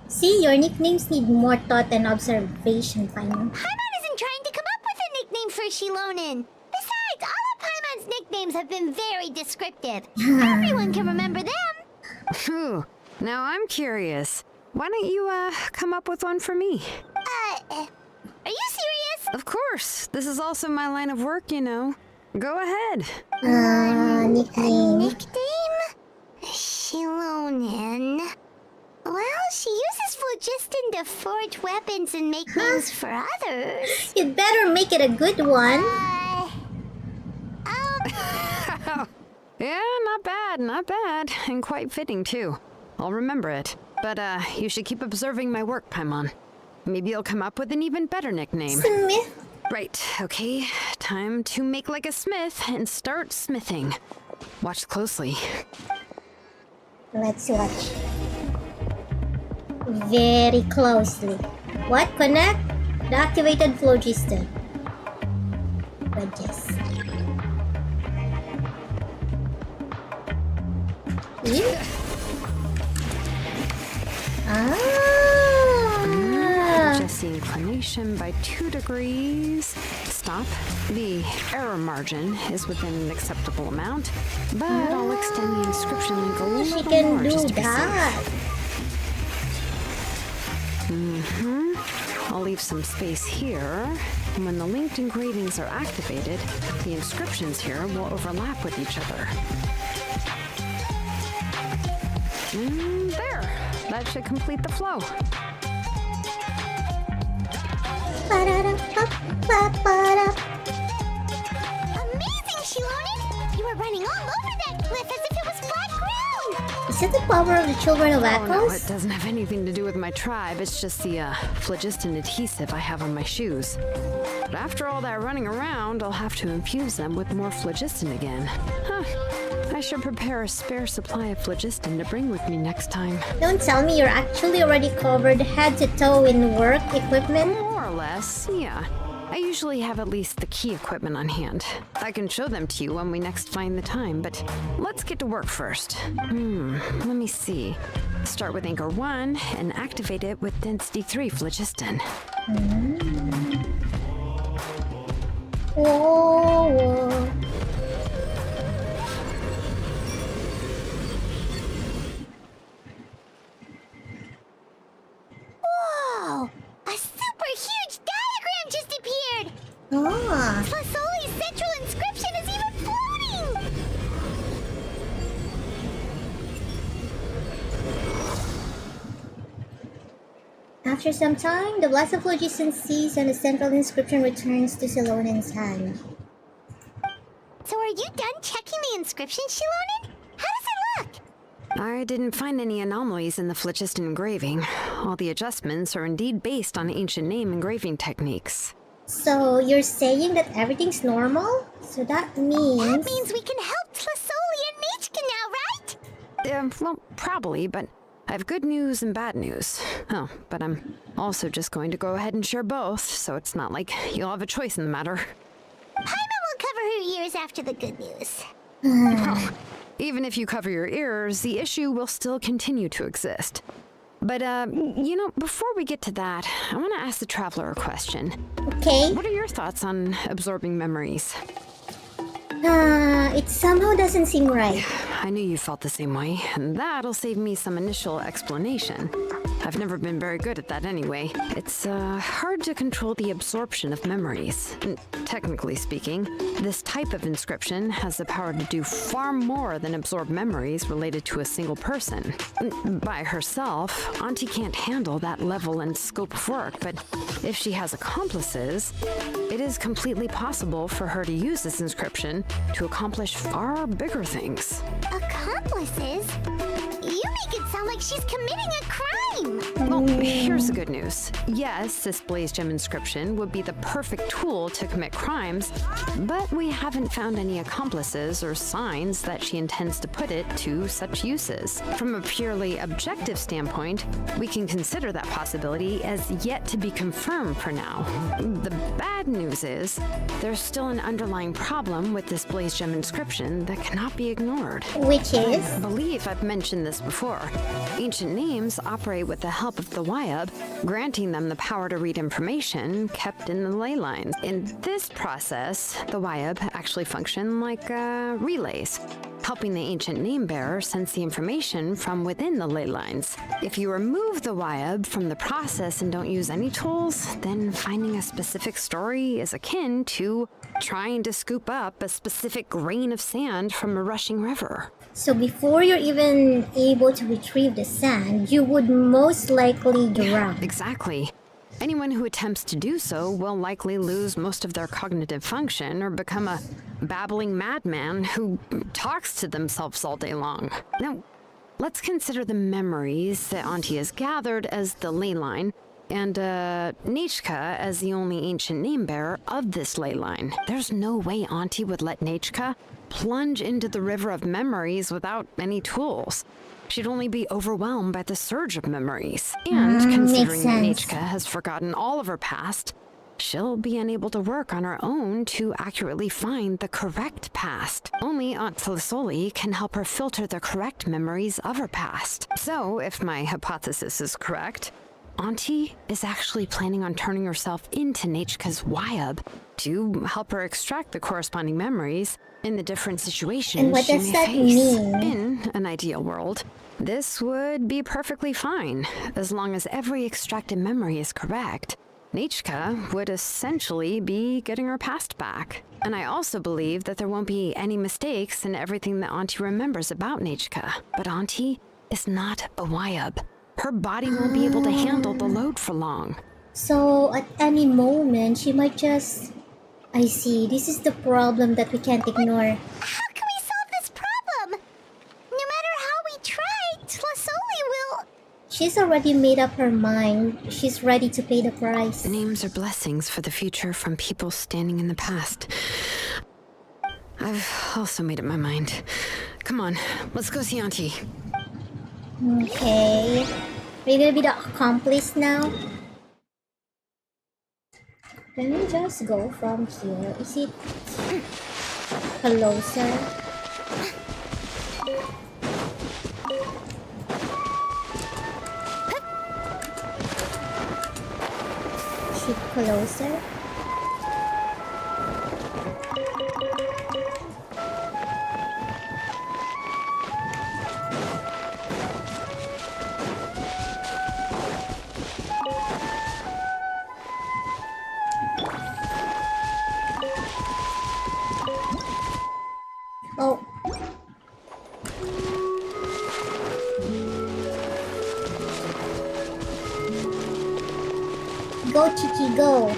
See, your nicknames need more thought and observation, Paimon. Paimon isn't trying to come up with a nickname for Shilonen. Besides, all of Paimon's nicknames have been very descriptive. Everyone can remember them. Phew. Now I'm curious. Why don't you, come up with one for me? Are you serious? Of course. This is also my line of work, you know. Go ahead. Nickname. Nickname? Shilonen. Well, she uses phlogiston to forge weapons and make things for others. You'd better make it a good one. Yeah, not bad. And quite fitting, too. I'll remember it. But, you should keep observing my work, Paimon. Maybe you'll come up with an even better nickname. Smith. Right, okay. Time to make like a smith and start smithing. Watch closely. Let's watch. Very closely. What? Connect? The activated phlogiston. Wedges. Adjust the inclination by 2 degrees. Stop. The error margin is within an acceptable amount, but I'll extend the inscription link a little She more can do just to be that. safe. I'll leave some space here. And when the linked engravings are activated, the inscriptions here will overlap with each other. There. That should complete the flow. Amazing, Shilonen! You were running all over that cliff as if it was flat ground! Is it the power of the Children of Oh, Echoes? no, it doesn't have anything to do with my tribe. It's just the phlogiston adhesive I have on my shoes. But after all that running around, I'll have to infuse them with more phlogiston again. Huh. I should prepare a spare supply of phlogiston to bring with me next time. Don't tell me you're actually already covered head to toe in work equipment. More or less, yeah. I usually have at least the key equipment on hand. I can show them to you when we next find the time, but let's get to work first. Let me see. Start with Anchor 1 and activate it with Density 3 phlogiston. Whoa. Whoa! A super huge diagram just appeared! Ah. Plasoli's central inscription is even floating! After some time, the blessed phlogiston ceases and the central inscription returns to Silonen's hand. So are you done checking the inscription, Shilonen? How does it look? I didn't find any anomalies in the phlogiston engraving. All the adjustments are indeed based on ancient name engraving techniques. So you're saying that everything's normal? So that means... That means we can help Plasoli and Nechka now, right? Well, probably, but I have good news and bad news. Oh, but I'm also just going to go ahead and share both, so it's not like you'll have a choice in the matter. Paimon will cover her ears after the good news. Even if you cover your ears, the issue will still continue to exist. But, before we get to that, I want to ask the traveler a question. Okay. What are your thoughts on absorbing memories? It somehow doesn't seem right. I knew you felt the same way, and that'll save me some initial explanation. I've never been very good at that anyway. It's hard to control the absorption of memories. And technically speaking, this type of inscription has the power to do far more than absorb memories related to a single person. By herself, Auntie can't handle that level and scope of work, but if she has accomplices, it is completely possible for her to use this inscription to accomplish far bigger things. Accomplices? You make it sound like she's committing a crime! Well, here's the good news. Yes, this Blaze Gem inscription would be the perfect tool to commit crimes, but we haven't found any accomplices or signs that she intends to put it to such uses. From a purely objective standpoint, we can consider that possibility as yet to be confirmed for now. The bad news is, there's still an underlying problem with this Blaze Gem inscription that cannot be ignored. Which is? I believe I've mentioned this before. Ancient names operate with the help of the Wyab, granting them the power to read information kept in the ley lines. In this process, the Wyab actually function like relays. Helping the ancient name bearer sense the information from within the ley lines. If you remove the Wyab from the process and don't use any tools, then finding a specific story is akin to trying to scoop up a specific grain of sand from a rushing river. So before you're even able to retrieve the sand, you would most likely drown. Exactly. Anyone who attempts to do so will likely lose most of their cognitive function or become a babbling madman who talks to themselves all day long. Now, let's consider the memories that Auntie has gathered as the ley line, and Nechka as the only ancient name bearer of this ley line. There's no way Auntie would let Nechka plunge into the river of memories without any tools. She'd only be overwhelmed by the surge of memories. And considering that Nechka has forgotten all of her past, she'll be unable to work on her own to accurately find the correct past. Only Aunt Tlisoli can help her filter the correct memories of her past. So, if my hypothesis is correct, Auntie is actually planning on turning herself into Nechka's Wyab to help her extract the corresponding memories in the different situations And what she does may that face. mean? In an ideal world, this would be perfectly fine, as long as every extracted memory is correct. Nechka would essentially be getting her past back. And I also believe that there won't be any mistakes in everything that Auntie remembers about Nechka. But Auntie is not a Wyab. Her body won't be able to handle the load for long. So at any moment, she might just... I see, this is the problem that we can't ignore. How can we solve this problem? No matter how we try, Tlasoli will... She's already made up her mind. She's ready to pay the price. The names are blessings for the future from people standing in the past. I've also made up my mind. Come on, let's go see Auntie. Okay. Are you gonna be the accomplice now? Let me just go from here. Is it closer? Is it closer? Oh. Go, Chiki, go.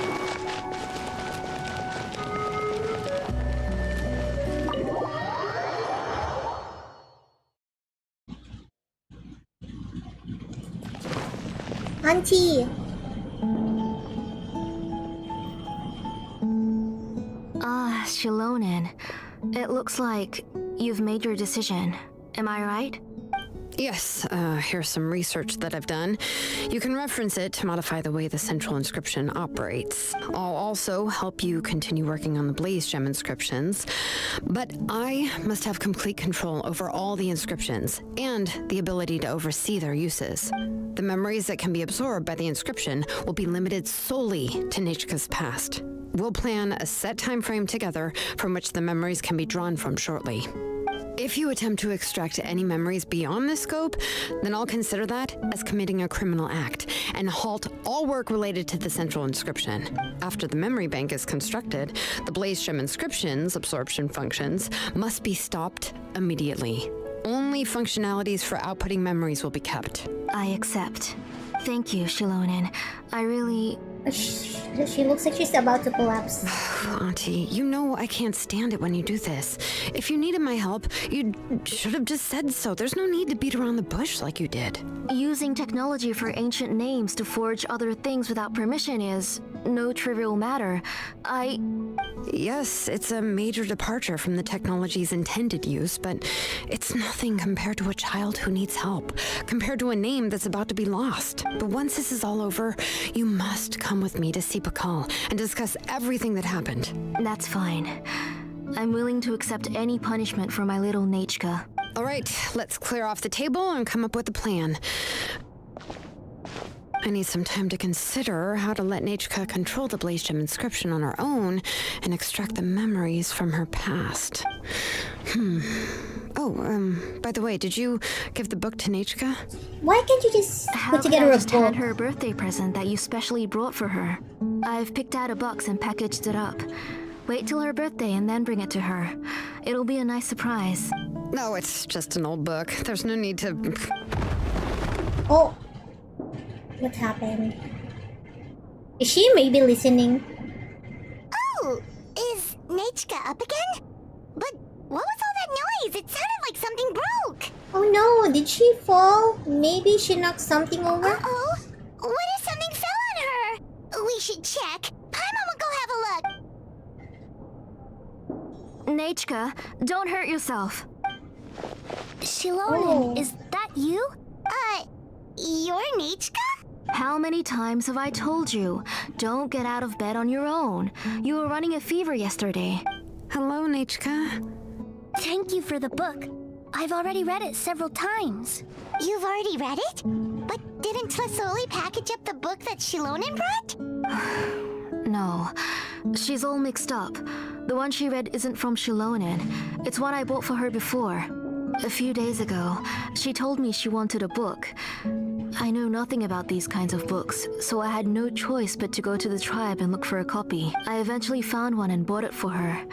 Auntie. Ah, Shilonen. It looks like you've made your decision. Am I right? Yes, here's some research that I've done. You can reference it to modify the way the central inscription operates. I'll also help you continue working on the Blaze Gem inscriptions, but I must have complete control over all the inscriptions and the ability to oversee their uses. The memories that can be absorbed by the inscription will be limited solely to Nechka's past. We'll plan a set time frame together from which the memories can be drawn from shortly. If you attempt to extract any memories beyond this scope, then I'll consider that as committing a criminal act and halt all work related to the central inscription. After the memory bank is constructed, the Blaze Gem inscription's absorption functions must be stopped immediately. Only functionalities for outputting memories will be kept. I accept. Thank you, Shilonen. I really... She looks like she's about to collapse. Auntie, you know I can't stand it when you do this. If you needed my help, you should have just said so. There's no need to beat around the bush like you did. Using technology for ancient names to forge other things without permission is no trivial matter. Yes, it's a major departure from the technology's intended use, but it's nothing compared to a child who needs help, compared to a name that's about to be lost. But once this is all over, you must come with me to see Pakal and discuss everything that happened. That's fine. I'm willing to accept any punishment for my little Nechka. All right, let's clear off the table and come up with a plan. I need some time to consider how to let Nechka control the Blaze Gem inscription on her own and extract the memories from her past. Oh, by the way, did you give the book to Nechka? Why can't you just How put could together I a just hand book? her a birthday present that you specially brought for her? I've picked out a box and packaged it up. Wait till her birthday and then bring it to her. It'll be a nice surprise. No, it's just an old book. There's no need to... Oh, what happened? Is she maybe listening? Oh, is Nechka up again? But what was all that noise? It sounded like something broke. Oh no, did she fall? Maybe she knocked something over? Uh-oh. What if something fell on her? We should check. Paimon will go have a look. Nechka, don't hurt yourself. Shilonen, is that you? You're Nechka? How many times have I told you? Don't get out of bed on your own. You were running a fever yesterday. Hello, Nechka. Thank you for the book. I've already read it several times. You've already read it? But didn't Tlasoli package up the book that Shilonen brought? No, she's all mixed up. The one she read isn't from Shilonen. It's one I bought for her before. A few days ago, she told me she wanted a book. I know nothing about these kinds of books, so I had no choice but to go to the tribe and look for a copy. I eventually found one and bought it for her.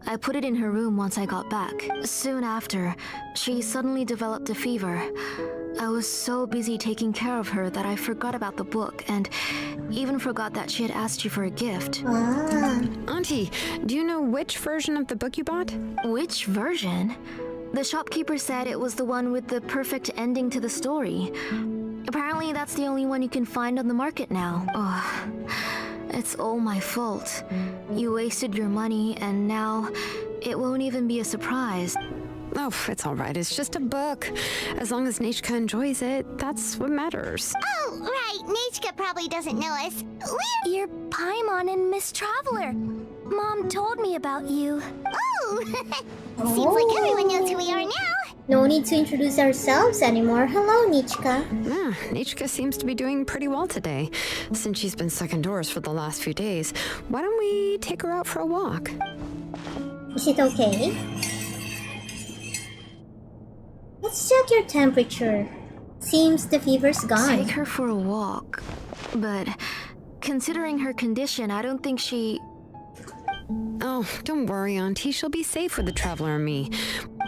I put it in her room once I got back. Soon after, she suddenly developed a fever. I was so busy taking care of her that I forgot about the book and even forgot that she had asked you for a gift. Ah, Auntie, do you know which version of the book you bought? Which version? The shopkeeper said it was the one with the perfect ending to the story. Apparently that's the only one you can find on the market now. Ugh. It's all my fault. You wasted your money and now it won't even be a surprise. Oh, it's all right. It's just a book. As long as Nechka enjoys it, that's what matters. Oh, right. Nechka probably doesn't know us. You're Paimon and Miss Traveler. Mom told me about you. Oh! Seems like everyone knows who we are now. no need to introduce ourselves anymore. Hello, Nichka. Yeah, Nechka seems to be doing pretty well today. Since she's been stuck indoors for the last few days, why don't we take her out for a walk? Is it okay? Let's check your temperature. Seems the fever's gone. Take her for a walk. But considering her condition, I don't think she... Oh, don't worry, Auntie. She'll be safe with the Traveler and me.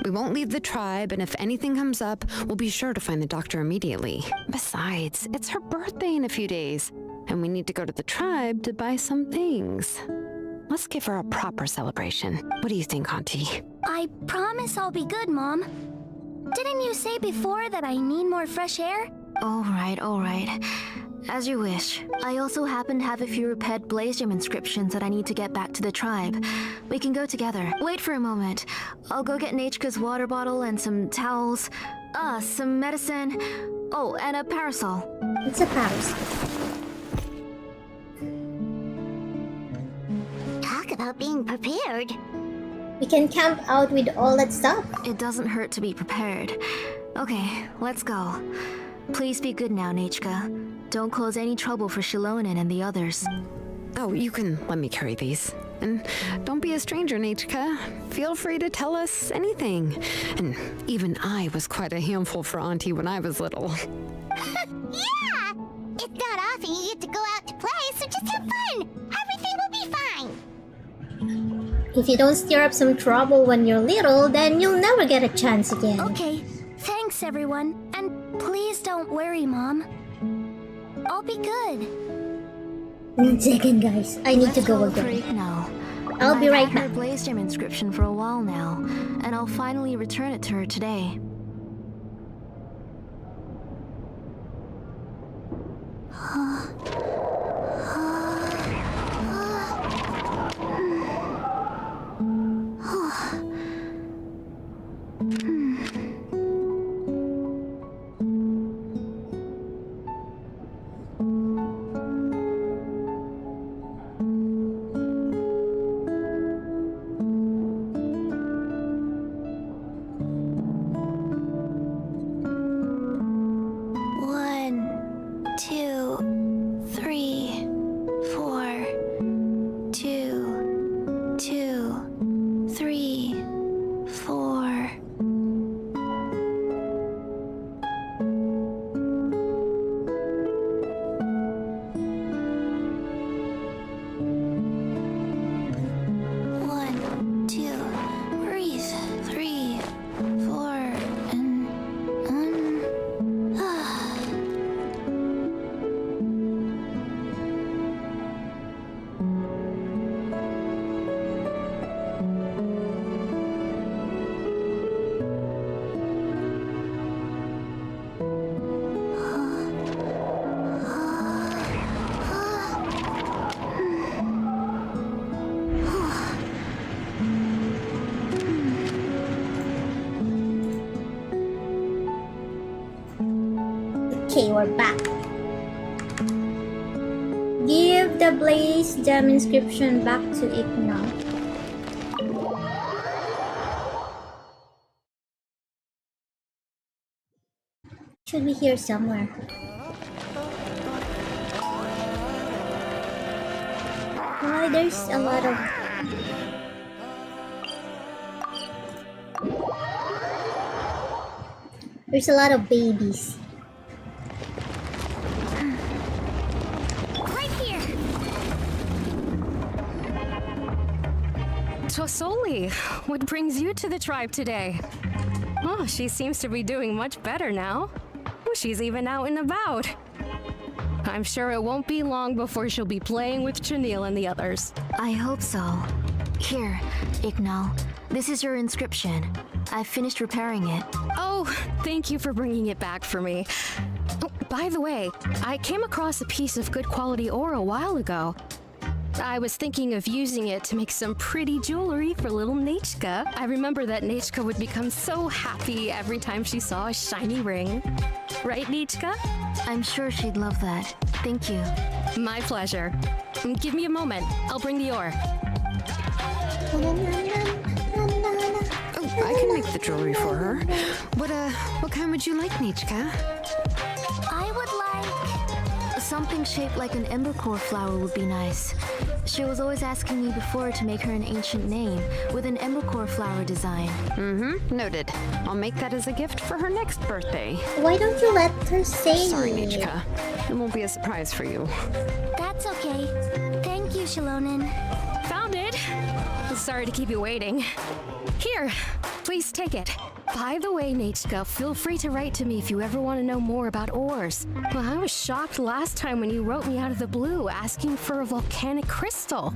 We won't leave the tribe, and if anything comes up, we'll be sure to find the doctor immediately. Besides, it's her birthday in a few days, and we need to go to the tribe to buy some things. Let's give her a proper celebration. What do you think, Auntie? I promise I'll be good, Mom. Didn't you say before that I need more fresh air? All right. As you wish. I also happen to have a few repaired blaze gem inscriptions that I need to get back to the tribe. We can go together. Wait for a moment. I'll go get Nechka's water bottle and some towels. Some medicine. Oh, and a parasol. It's a parasol. Talk about being prepared. We can camp out with all that stuff. It doesn't hurt to be prepared. Okay, let's go. Please be good now, Nechka. Don't cause any trouble for Shilonen and the others. Oh, you can let me carry these. And don't be a stranger, Nechka. Feel free to tell us anything. And even I was quite a handful for Auntie when I was little. Yeah! It's not often you get to go out to play, so just have fun. Everything will be fine. If you don't stir up some trouble when you're little, then you'll never get a chance again. Okay, thanks everyone. And please don't worry, Mom. I'll be good. 1 second, guys. I need to go Let's again. break now. I'll be I've right had her back. blaze gem inscription for a while now, and I'll finally return it to her today. One, two, Okay, we're back. Give the Blaze Gem inscription back to it now. Should be here somewhere. Why there's a lot of... There's a lot of babies. Right here. Tosoli, what brings you to the tribe today? Oh, she seems to be doing much better now. She's even out and about. I'm sure it won't be long before she'll be playing with Chenille and the others. I hope so. Here, Ignal. This is your inscription. I've finished repairing it. Oh, thank you for bringing it back for me. Oh, by the way, I came across a piece of good quality ore a while ago. I was thinking of using it to make some pretty jewelry for little Nechka. I remember that Nechka would become so happy every time she saw a shiny ring. Right, Nechka? I'm sure she'd love that. Thank you. My pleasure. Give me a moment. I'll bring the ore. Oh, I can make the jewelry for her. What kind would you like, Nechka? I would like... Something shaped like an embercore flower would be nice. She was always asking me before to make her an ancient name with an embercore flower design. Mm-hmm, noted. I'll make that as a gift for her next birthday. Why don't you let her say Sorry, it? Nechka. It won't be a surprise for you. That's okay. Thank you, Shalonen. Found it. Sorry to keep you waiting. Here, please take it. By the way, Nechka, feel free to write to me if you ever want to know more about ores. Well, I was shocked last time when you wrote me out of the blue asking for a volcanic crystal.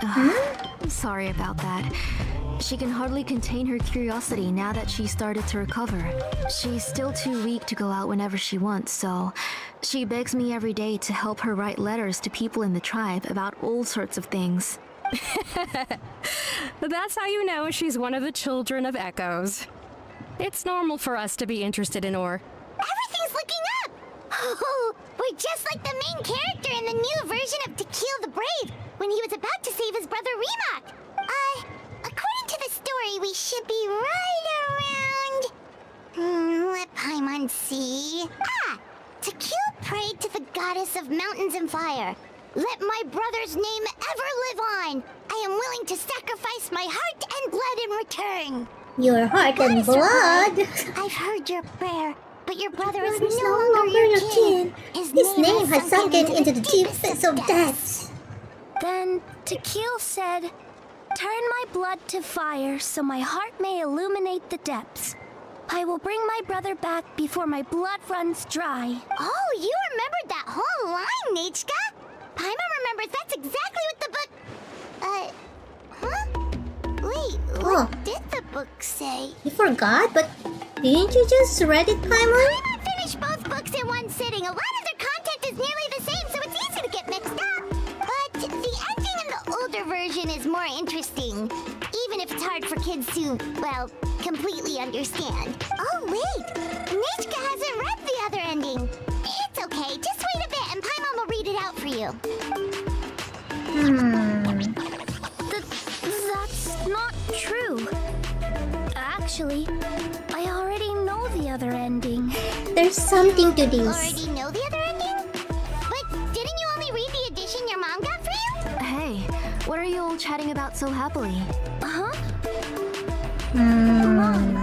I'm sorry about that. She can hardly contain her curiosity now that she started to recover. She's still too weak to go out whenever she wants, so she begs me every day to help her write letters to people in the tribe about all sorts of things. That's how you know she's one of the children of Echoes. It's normal for us to be interested in ore. Everything's looking up! Oh, we're just like the main character in the new version of To Kill the Brave, when he was about to save his brother Remak. According to the story, we should be right around... let Paimon see... To kill prayed to the goddess of mountains and fire. Let my brother's name ever live on. I am willing to sacrifice my heart and blood in return. Your heart and blood. I've heard your prayer, but your brother is Is no longer your kin. His name has sunken into the deep pits of death. Then Tequil said, "Turn my blood to fire so my heart may illuminate the depths. I will bring my brother back before my blood runs dry." Oh, you remembered that whole line, Nechka? Paimon remembers that's exactly what the book... huh? Wait, what did the book say? You forgot, but didn't you just read it, Paimon? Paimon finished both books in one sitting. A lot of their content is nearly the same, so it's easy to get mixed up. But the ending in the older version is more interesting, even if it's hard for kids to, well, completely understand. Oh, wait! Nechka hasn't read the other ending. It's okay, just wait a bit and Paimon will read it out for you. That's not true. Actually, I already know the other ending. There's something to this. Already know the other ending? But didn't you only read the edition your mom got for you? Hey, what are you all chatting about so happily? Huh? Mom,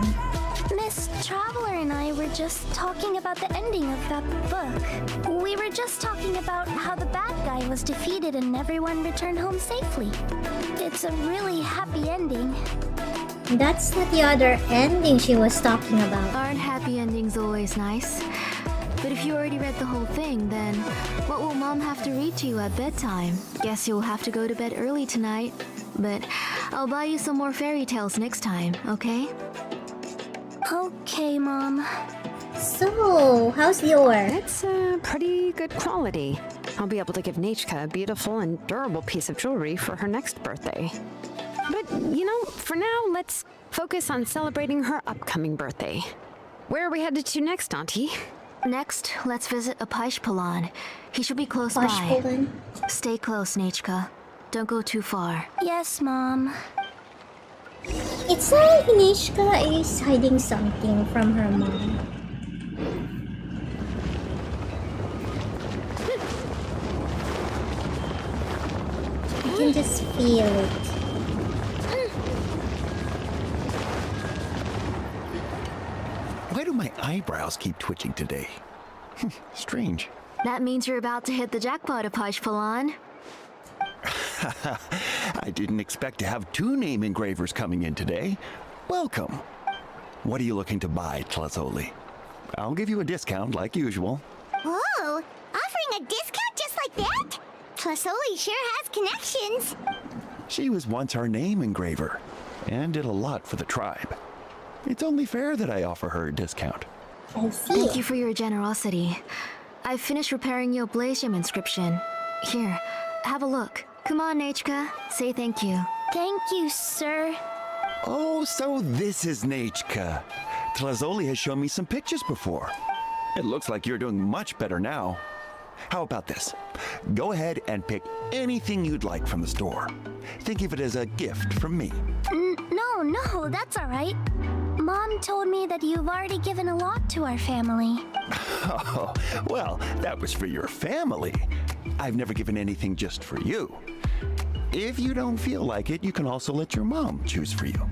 Miss Traveler and I were just talking about the ending of that book. We were just talking about how the bad guy was defeated and everyone returned home safely. It's a really happy ending. That's not the other ending she was talking about. Aren't happy endings always nice? But if you already read the whole thing, then what will Mom have to read to you at bedtime? Guess you'll have to go to bed early tonight. But I'll buy you some more fairy tales next time, okay? Okay, Mom. So, how's the ore? It's pretty good quality. I'll be able to give Nechka a beautiful and durable piece of jewelry for her next birthday. But, you know, for now, let's focus on celebrating her upcoming birthday. Where are we headed to next, Auntie? Next, let's visit a Paishpalan. He should be close by. Pashpolan. Stay close, Nechka. Don't go too far. Yes, Mom. It's like Nishka is hiding something from her mom. I can just feel it. Why do my eyebrows keep twitching today? Strange. That means you're about to hit the jackpot, Paishpalan. I didn't expect to have 2 name engravers coming in today. Welcome. What are you looking to buy, Tlazoli? I'll give you a discount like usual. Whoa! Offering a discount just like that? Tlasoli sure has connections. She was once our name engraver and did a lot for the tribe. It's only fair that I offer her a discount. I see. Thank you for your generosity. I've finished repairing your Blasium inscription. Here, have a look. Come on, Nechka. Say thank you. Thank you, sir. Oh, so this is Nechka. Tlazoli has shown me some pictures before. It looks like you're doing much better now. How about this? Go ahead and pick anything you'd like from the store. Think of it as a gift from me. No, that's all right. Mom told me that you've already given a lot to our family. Oh, well, that was for your family. I've never given anything just for you. If you don't feel like it, you can also let your mom choose for you.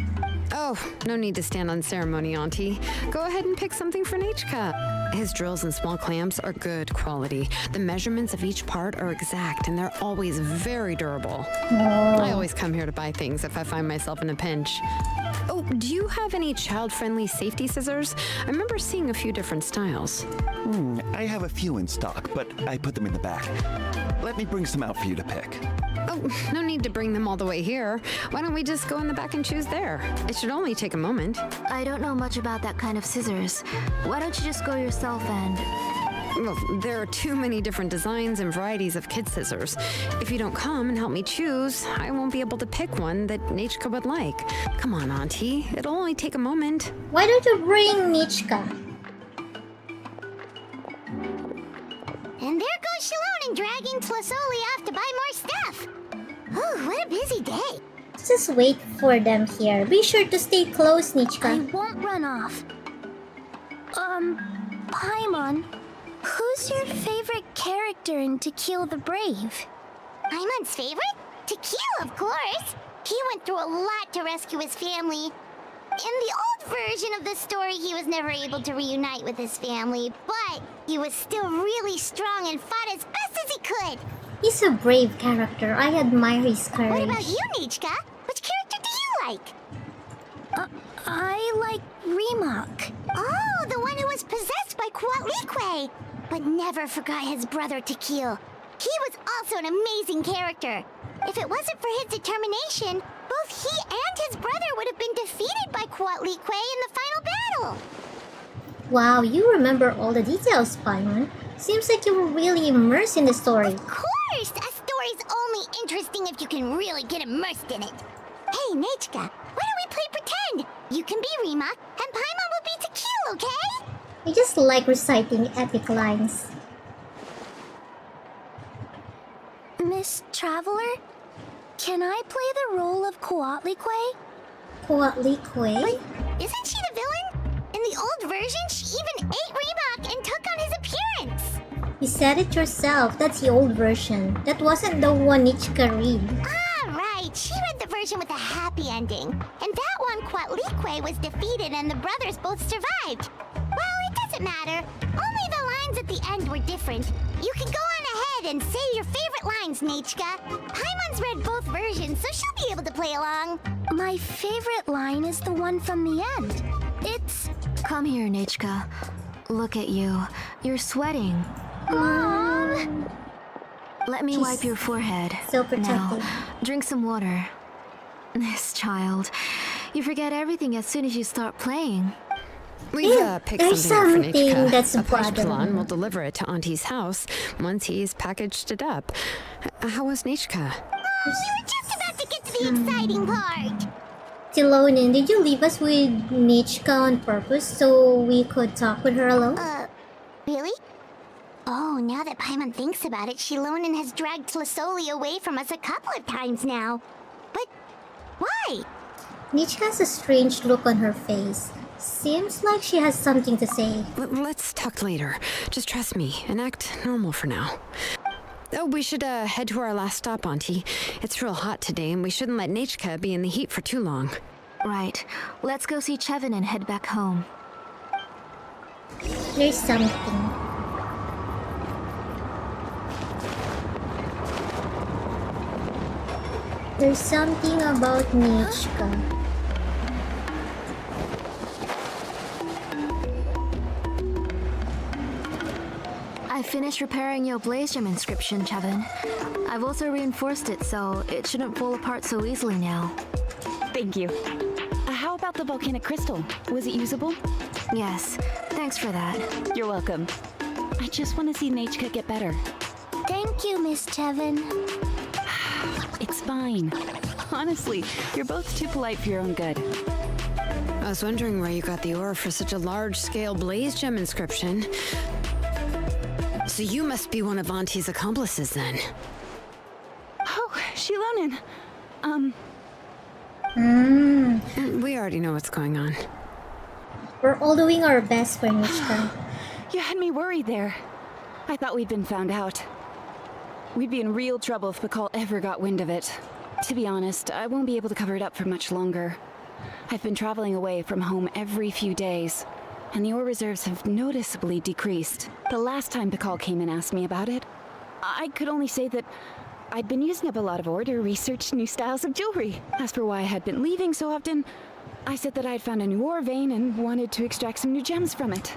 Oh, no need to stand on ceremony, Auntie. Go ahead and pick something for Nechka. His drills and small clamps are good quality. The measurements of each part are exact, and they're always very durable. I always come here to buy things if I find myself in a pinch. Oh, do you have any child-friendly safety scissors? I remember seeing a few different styles. I have a few in stock, but I put them in the back. Let me bring some out for you to pick. Oh, no need to bring them all the way here. Why don't we just go in the back and choose there? It should only take a moment. I don't know much about that kind of scissors. Why don't you just go yourself and... Well, there are too many different designs and varieties of kid scissors. If you don't come and help me choose, I won't be able to pick one that Nechka would like. Come on, Auntie. It'll only take a moment. Why don't you bring Nechka? And there goes Shalone dragging Tlasoli off to buy more stuff. Oh, what a busy day. Just wait for them here. Be sure to stay close, I Nechka. won't run off. Paimon, who's your favorite character in To Kill the Brave? Paimon's favorite? To Kill, of course. He went through a lot to rescue his family. In the old version of the story, he was never able to reunite with his family, but he was still really strong and fought as best as he could. He's a brave character. I admire his What courage. about you, Nechka? Which character do you like? I like Remak. Oh, the one who was possessed by Kuatlique, but never forgot his brother Tequil. He was also an amazing character. If it wasn't for his determination, both he and his brother would have been defeated by Kuatlique in the final battle. Wow, you remember all the details, Paimon. Seems like you were really immersed in the story. Of course! A story's only interesting if you can really get immersed in it. Hey, Nechka, why don't we play pretend? You can be Remak, and Paimon will be Tequil, okay? I just like reciting epic lines. Miss Traveler, can I play the role of Kuatlique? Kuatlique? Isn't she the villain? In the old version, she even ate Remak and took on his appearance. You said it yourself. That's the old version. That wasn't the one Nechka read. Ah, right. She read the version with a happy ending. And that one, Kuatlique was defeated and the brothers both survived. Well, it doesn't matter. Only the lines at the end were different. You can go on ahead and say your favorite lines, Nechka. Paimon's read both versions, so she'll be able to play along. My favorite line is the one from the end. It's... Come here, Nechka. Look at you. You're sweating. Mom! Let me She's wipe your forehead. so protective. Now, drink some water. This child. You forget everything as soon as you start playing. We've picked there's something out for something Nechka. that's A bothering Paishpalan her. will deliver it to Auntie's house once he's packaged it up. How was Nechka? We were just about to get to the exciting part. Tilonin, did you leave us with Nechka on purpose so we could talk with her alone? Really? Oh, now that Paimon thinks about it, Shilonen has dragged Tlasoli away from us a couple of times now. But why? Nichka has a strange look on her face. Seems like she has something to say. Let's talk later. Just trust me and act normal for now. Oh, we should head to our last stop, Auntie. It's real hot today, and we shouldn't let Nichka be in the heat for too long. Right. Let's go see Chevin and head back home. There's something. There's something about Nichka. I finished repairing your blaze gem inscription, Chevin. I've also reinforced it so it shouldn't fall apart so easily now. Thank you. How about the volcanic crystal? Was it usable? Yes, thanks for that. You're welcome. I just want to see Nichka get better. Thank you, Miss Chevin. It's fine. Honestly, you're both too polite for your own good. I was wondering where you got the ore for such a large-scale blaze gem inscription. So you must be one of Auntie's accomplices, then. Oh, Shilonen. We already know what's going on. We're all doing our best for Nichka. You had me worried there. I thought we'd been found out. We'd be in real trouble if Pakal ever got wind of it. To be honest, I won't be able to cover it up for much longer. I've been traveling away from home every few days, and the ore reserves have noticeably decreased. The last time Pakal came and asked me about it, I could only say that I'd been using up a lot of ore to research new styles of jewelry. As for why I had been leaving so often, I said that I'd found a new ore vein and wanted to extract some new gems from it.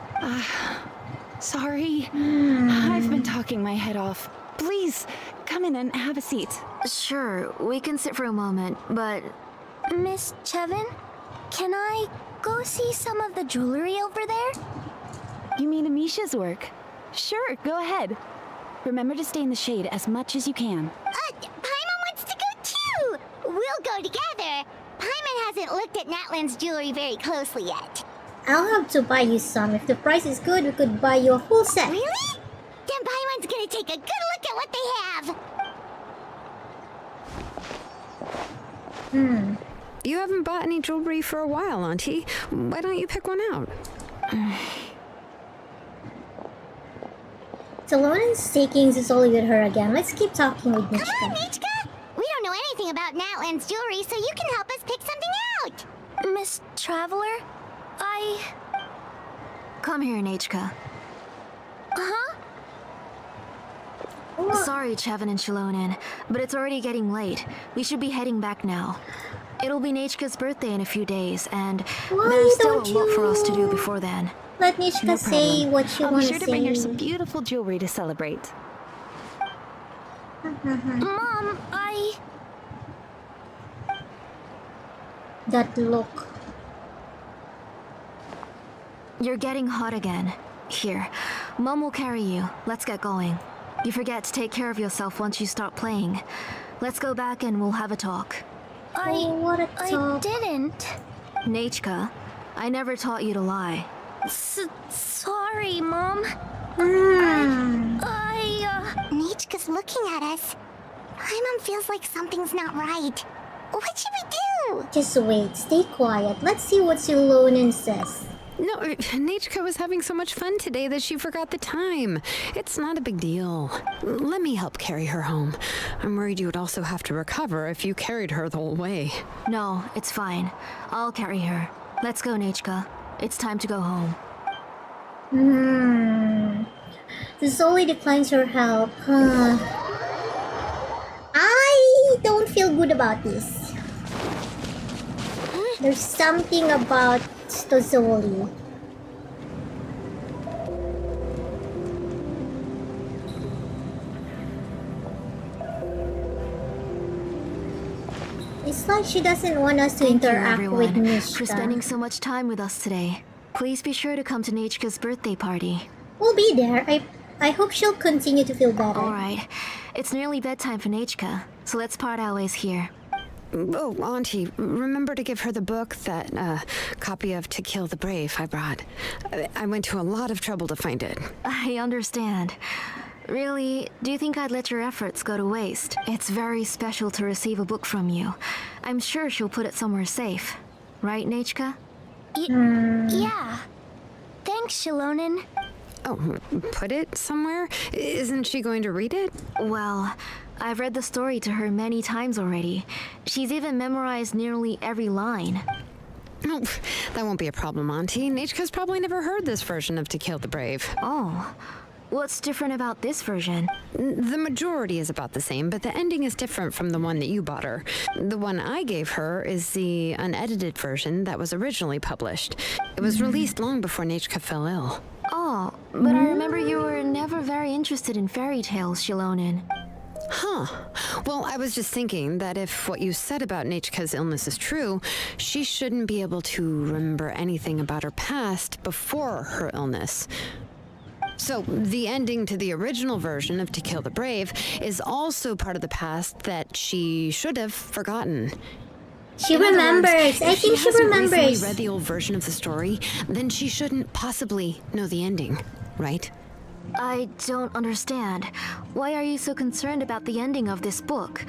Sorry. I've been talking my head off. Please, come in and have a seat. Sure, we can sit for a moment, but... Miss Chevin, can I go see some of the jewelry over there? You mean Amisha's work? Sure, go ahead. Remember to stay in the shade as much as you can. Paimon wants to go too! We'll go together. Paimon hasn't looked at Natlan's jewelry very closely yet. I'll have to buy you some. If the price is good, we could buy you a whole set. Really? Then Paimon's gonna take a good look at what they have. You haven't bought any jewelry for a while, Auntie. Why don't you pick one out? Talonan's taking Zizoli with her again. Let's keep talking with Nichka. Come on, Nichka! We don't know anything about Natlan's jewelry, so you can help us pick something out! Miss Traveler? Come here, Nichka. Huh? Sorry, Chevin and Shilonen, but it's already getting late. We should be heading back now. It'll be Nichka's birthday in a few days, and there's still a lot for us to do before then. Let Nichka say what she I'll be wants sure to to bring her say. some beautiful jewelry to celebrate. Mom, That look. You're getting hot again. Here, Mom will carry you. Let's get going. You forget to take care of yourself once you start playing. Let's go back and we'll have a talk. What a talk. didn't. Nichka, I never taught you to lie. Sorry, Mom. Nichka's looking at us. Paimon feels like something's not right. What should we do? Just wait. Stay quiet. Let's see what Silonen says. No, Nichka was having so much fun today that she forgot the time. It's not a big deal. Let me help carry her home. I'm worried you would also have to recover if you carried her the whole way. No, it's fine. I'll carry her. Let's go, Nichka. It's time to go home. Zizoli declines her help. I don't feel good about this. There's something about Zizoli. It's like she doesn't want us to Thank you, interact with everyone, Nichka. for spending so much time with us today. Please be sure to come to Nichka's birthday party. We'll be there. I hope she'll continue to feel better. Alright, it's nearly bedtime for Nichka, so let's part our ways here. Oh, Auntie, remember to give her the book, that copy of To Kill the Brave I brought. I went to a lot of trouble to find it. I understand. Really, do you think I'd let your efforts go to waste? It's very special to receive a book from you. I'm sure she'll put it somewhere safe. Right, Nechka? Yeah. Thanks, Shilonen. Oh, put it somewhere? Isn't she going to read it? Well, I've read the story to her many times already. She's even memorized nearly every line. Oh, that won't be a problem, Auntie. Nechka's probably never heard this version of To Kill the Brave. Oh. What's different about this version? The majority is about the same, but the ending is different from the one that you bought her. The one I gave her is the unedited version that was originally published. It was released long before Nechka fell ill. Oh, but I remember you were never very interested in fairy tales, Shilonen. Huh. Well, I was just thinking that if what you said about Nechka's illness is true, she shouldn't be able to remember anything about her past before her illness. So, the ending to the original version of To Kill the Brave is also part of the past that she should have forgotten. She In other remembers. words, I if think she hasn't recently remembers. read the old version of the story, then she shouldn't possibly know the ending, right? I don't understand. Why are you so concerned about the ending of this book?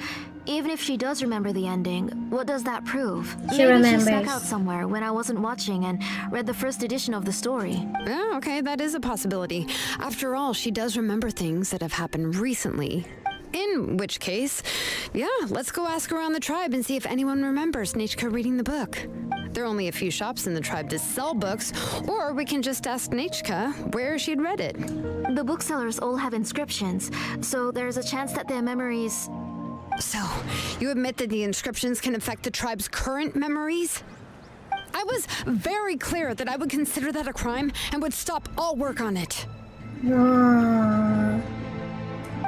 Even if she does remember the ending, what does that prove? She Maybe she snuck remembers. out somewhere when I wasn't watching and read the first edition of the story. Oh, okay, that is a possibility. After all, she does remember things that have happened recently. In which case, yeah, let's go ask around the tribe and see if anyone remembers Nechka reading the book. There are only a few shops in the tribe to sell books, or we can just ask Nechka where she'd read it. The booksellers all have inscriptions, so there's a chance that their memories... So, you admit that the inscriptions can affect the tribe's current memories? I was very clear that I would consider that a crime and would stop all work on it.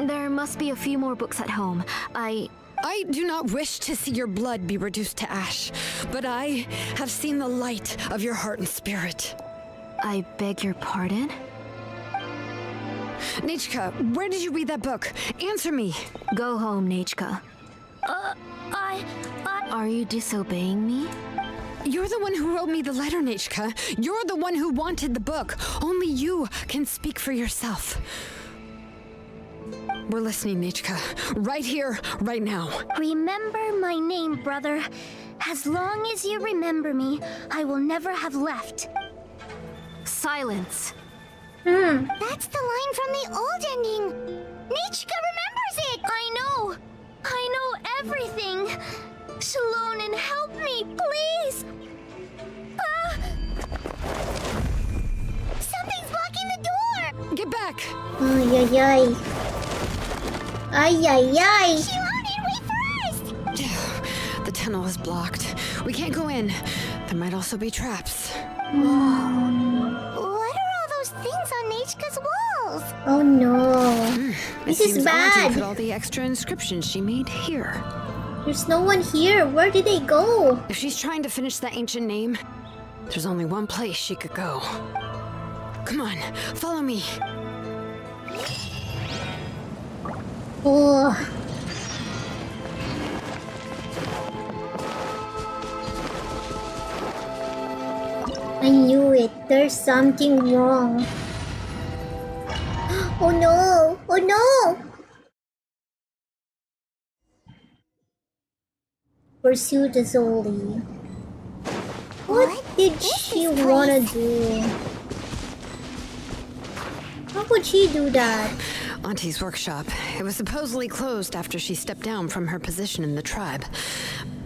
There must be a few more books at home. I do not wish to see your blood be reduced to ash, but I have seen the light of your heart and spirit. I beg your pardon? Nechka, where did you read that book? Answer me. Go home, Nechka. Are you disobeying me? You're the one who wrote me the letter, Nechka. You're the one who wanted the book. Only you can speak for yourself. We're listening, Nechka. Right here, right now. Remember my name, brother. As long as you remember me, I will never have left. Silence. That's the line from the old ending. Nechka remembers it. I know everything. Shilonen, help me, please. Something's blocking the door. Get back. Ay, ay, ay. Ay, ay, ay. Shilonen, wait for us. The tunnel is blocked. We can't go in. There might also be traps. What are all those things on Nechka's walls? Oh no. This It is seems Auntie bad. put all the extra inscriptions she made here. There's no one here. Where did they go? If she's trying to finish that ancient name, there's only one place she could go. Come on, follow me. Oh. I knew it. There's something wrong. Oh no! Oh no! Pursue the Zoli. What did she wanna do? How would she do that? Auntie's workshop. It was supposedly closed after she stepped down from her position in the tribe.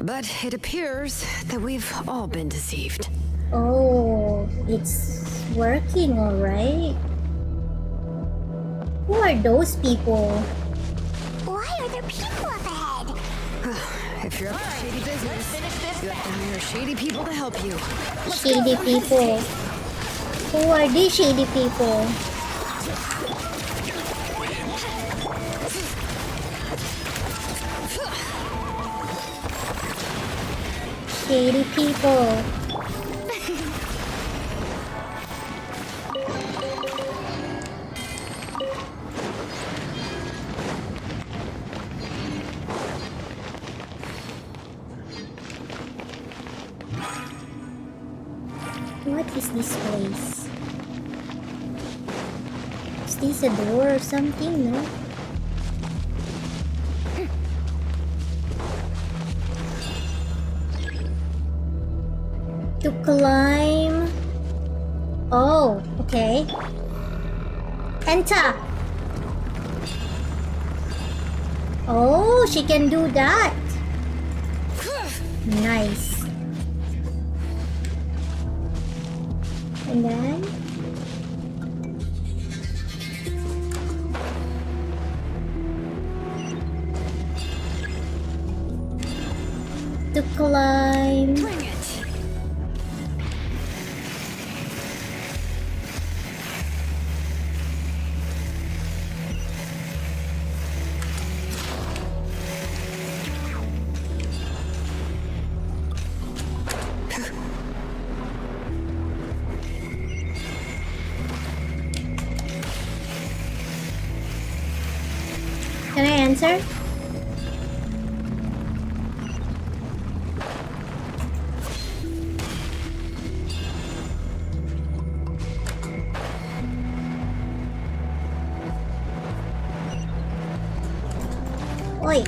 But it appears that we've all been deceived. Oh, it's working alright. Who are those people? Why are there people up ahead? If you're up to shady business, you have to hire shady people to help you. Shady people. Who are these shady people? Shady people. What is this place? Is this a door or something? No? To climb. Oh, okay. Enter. Oh, she can do that. Nice. And then to climb. Bring it. Can I answer? Oi.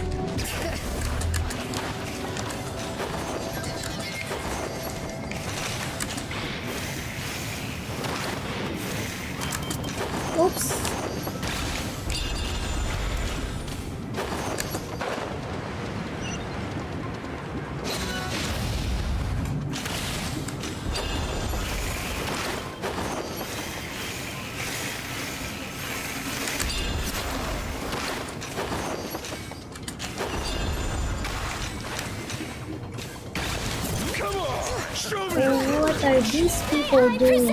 Oops. Oh, what are these people doing?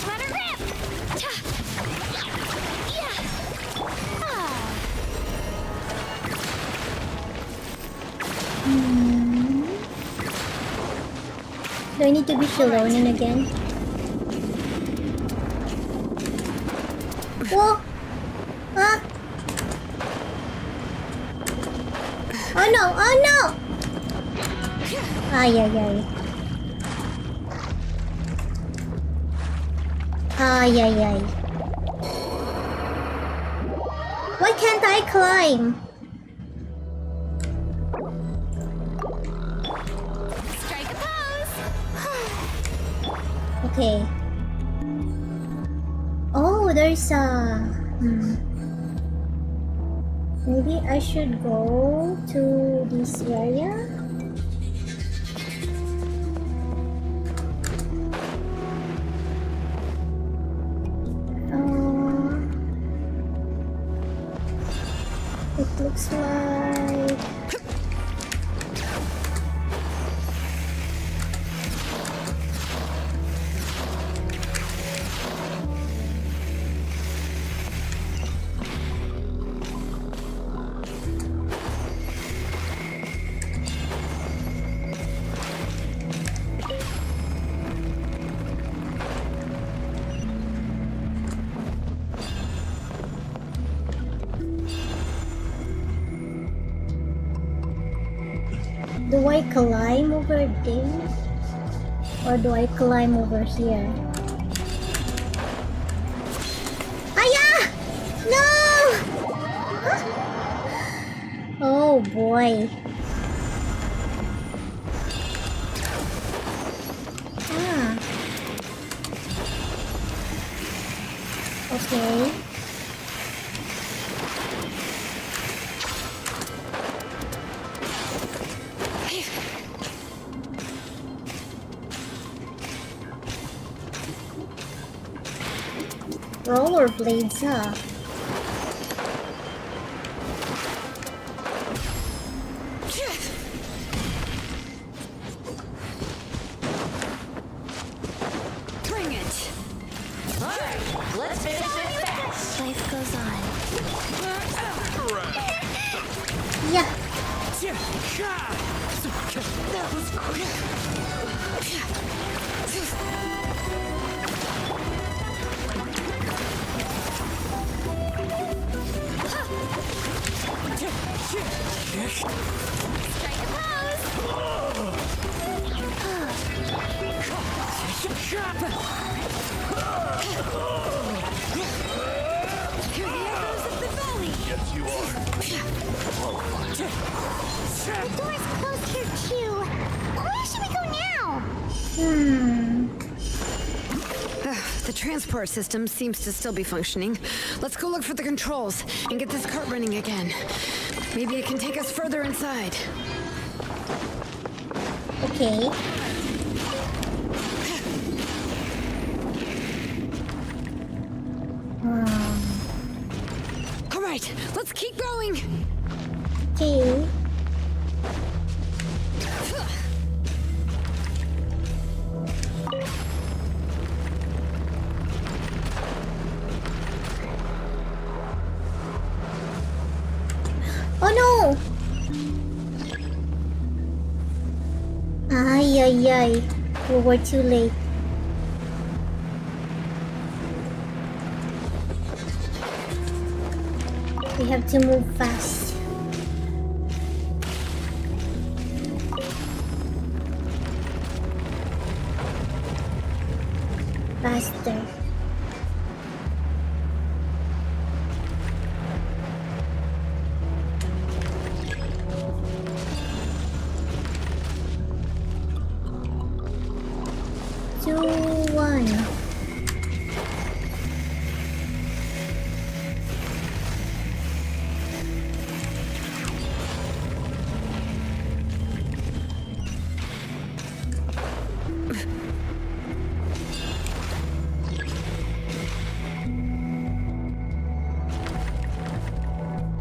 Let her rip! Do I need to be Shilonin again? Whoa! Huh? Oh no! Oh no! Ay, ay, ay. Ay, ay, ay. Why can't I climb? Strike a pose! Okay. Oh, there's a... Maybe I should go to this area? It looks like... Do I climb over there? Or do I climb over here? Aya! No! Oh boy. Ah. Okay. Rollerblades, huh? Bring it. Alright, let's finish this fast. Life goes on. Yeah. That was quick. Yes, you are. The door's closed here too. Where should we go now? The transport system seems to still be functioning. Let's go look for the controls and get this cart running again. Maybe it can take us further inside. Okay. All right, let's keep going. Okay. Oh no! Ay, ay, ay. We were too late. We have to move fast. Faster. Two, one.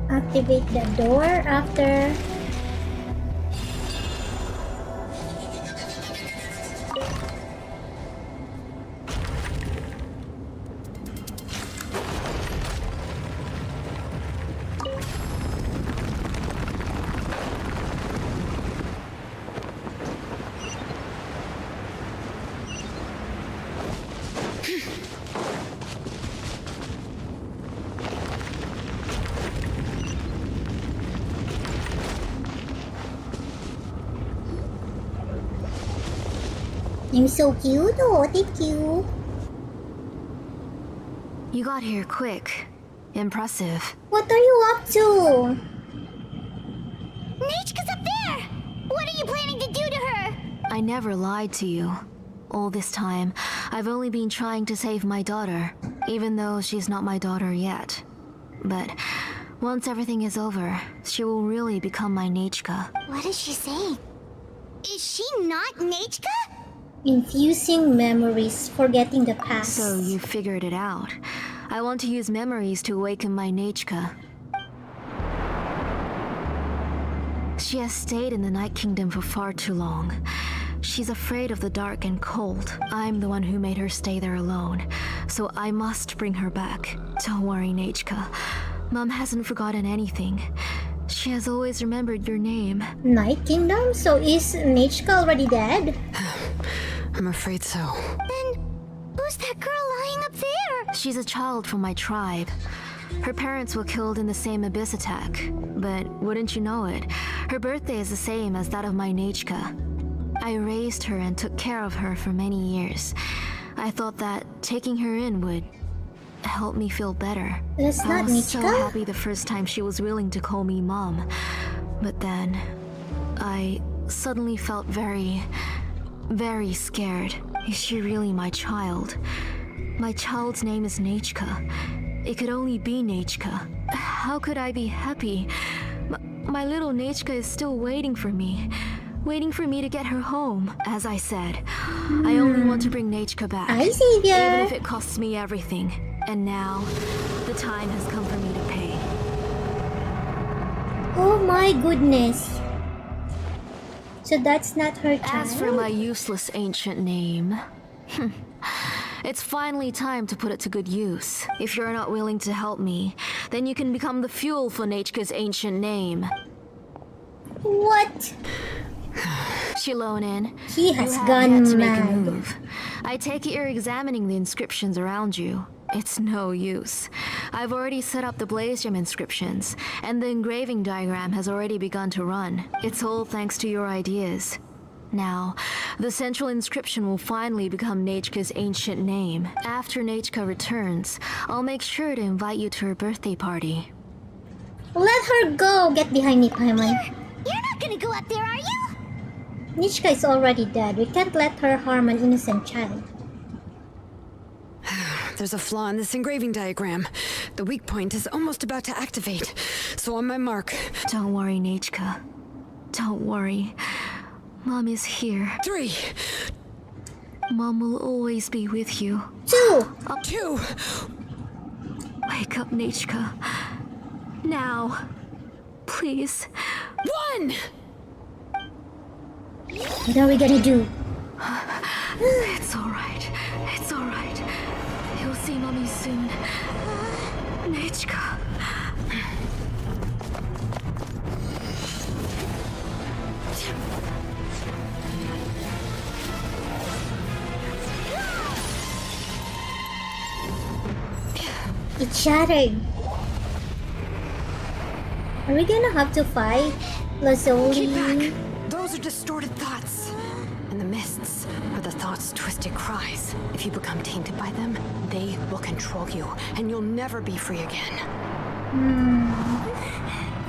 Activate the door after. I'm so cute. Oh, thank you. You got here quick. Impressive. What are you up to? Nechka's up there! What are you planning to do to her? I never lied to you. All this time, I've only been trying to save my daughter, even though she's not my daughter yet. But once everything is over, she will really become my Nechka. What is she saying? Is she not Nechka? Infusing memories, forgetting the past. So you figured it out. I want to use memories to awaken my Nechka. She has stayed in the Night Kingdom for far too long. She's afraid of the dark and cold. I'm the one who made her stay there alone, so I must bring her back. Don't worry, Nechka. Mom hasn't forgotten anything. She has always remembered your name. Night Kingdom? So is Nechka already dead? I'm afraid so. Then who's that girl lying up there? She's a child from my tribe. Her parents were killed in the same abyss attack. But wouldn't you know it, her birthday is the same as that of my Nechka. I raised her and took care of her for many years. I thought that taking her in would help me feel better. That's I not was so Nechka? happy the first time she was willing to call me Mom. But then, I suddenly felt very scared. Is she really my child? My child's name is Nechka. It could only be Nechka. How could I be happy? My little Nechka is still waiting for me to get her home. As I said, I only want to bring Nechka back. Hi, Savior. Even if it costs me everything. And now, the time has come for me to pay. Oh my goodness. So that's not her child? As for my useless ancient name, it's finally time to put it to good use. If you're not willing to help me, then you can become the fuel for Nechka's ancient name. What? Shilonen, He has you have gone yet to make a mad. move. I take it you're examining the inscriptions around you. It's no use. I've already set up the blaze gem inscriptions, and the engraving diagram has already begun to run. It's all thanks to your ideas. Now, the central inscription will finally become Nechka's ancient name. After Nechka returns, I'll make sure to invite you to her birthday party. Let her go! Get behind me, Paimon. You're not gonna go up there, are you? Nichka is already dead. We can't let her harm an innocent child. There's a flaw in this engraving diagram. The weak point is almost about to activate. So on my mark. Don't worry, Nechka. Don't worry. Mom is here. 3, Mom will always be with you. 2! 2. Wake up, Nechka. Now. Please. 1. What are we gonna do? It's alright. It's alright. You'll see Mommy soon. Nechka. It shattered. Are we gonna have to fight Keep Lazuli? back. Those are distorted thoughts. And the mists are the thoughts' twisted cries. If you become tainted by them, they will control you, and you'll never be free again.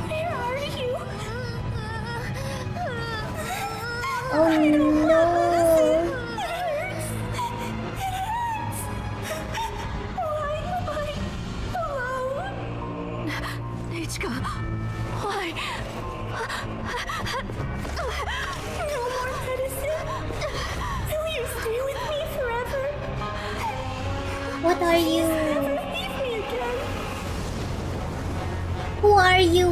Where are you? Oh no! Nechka. Why? No more medicine. Will you stay with me forever? What are you? Never leave me again. Who are you?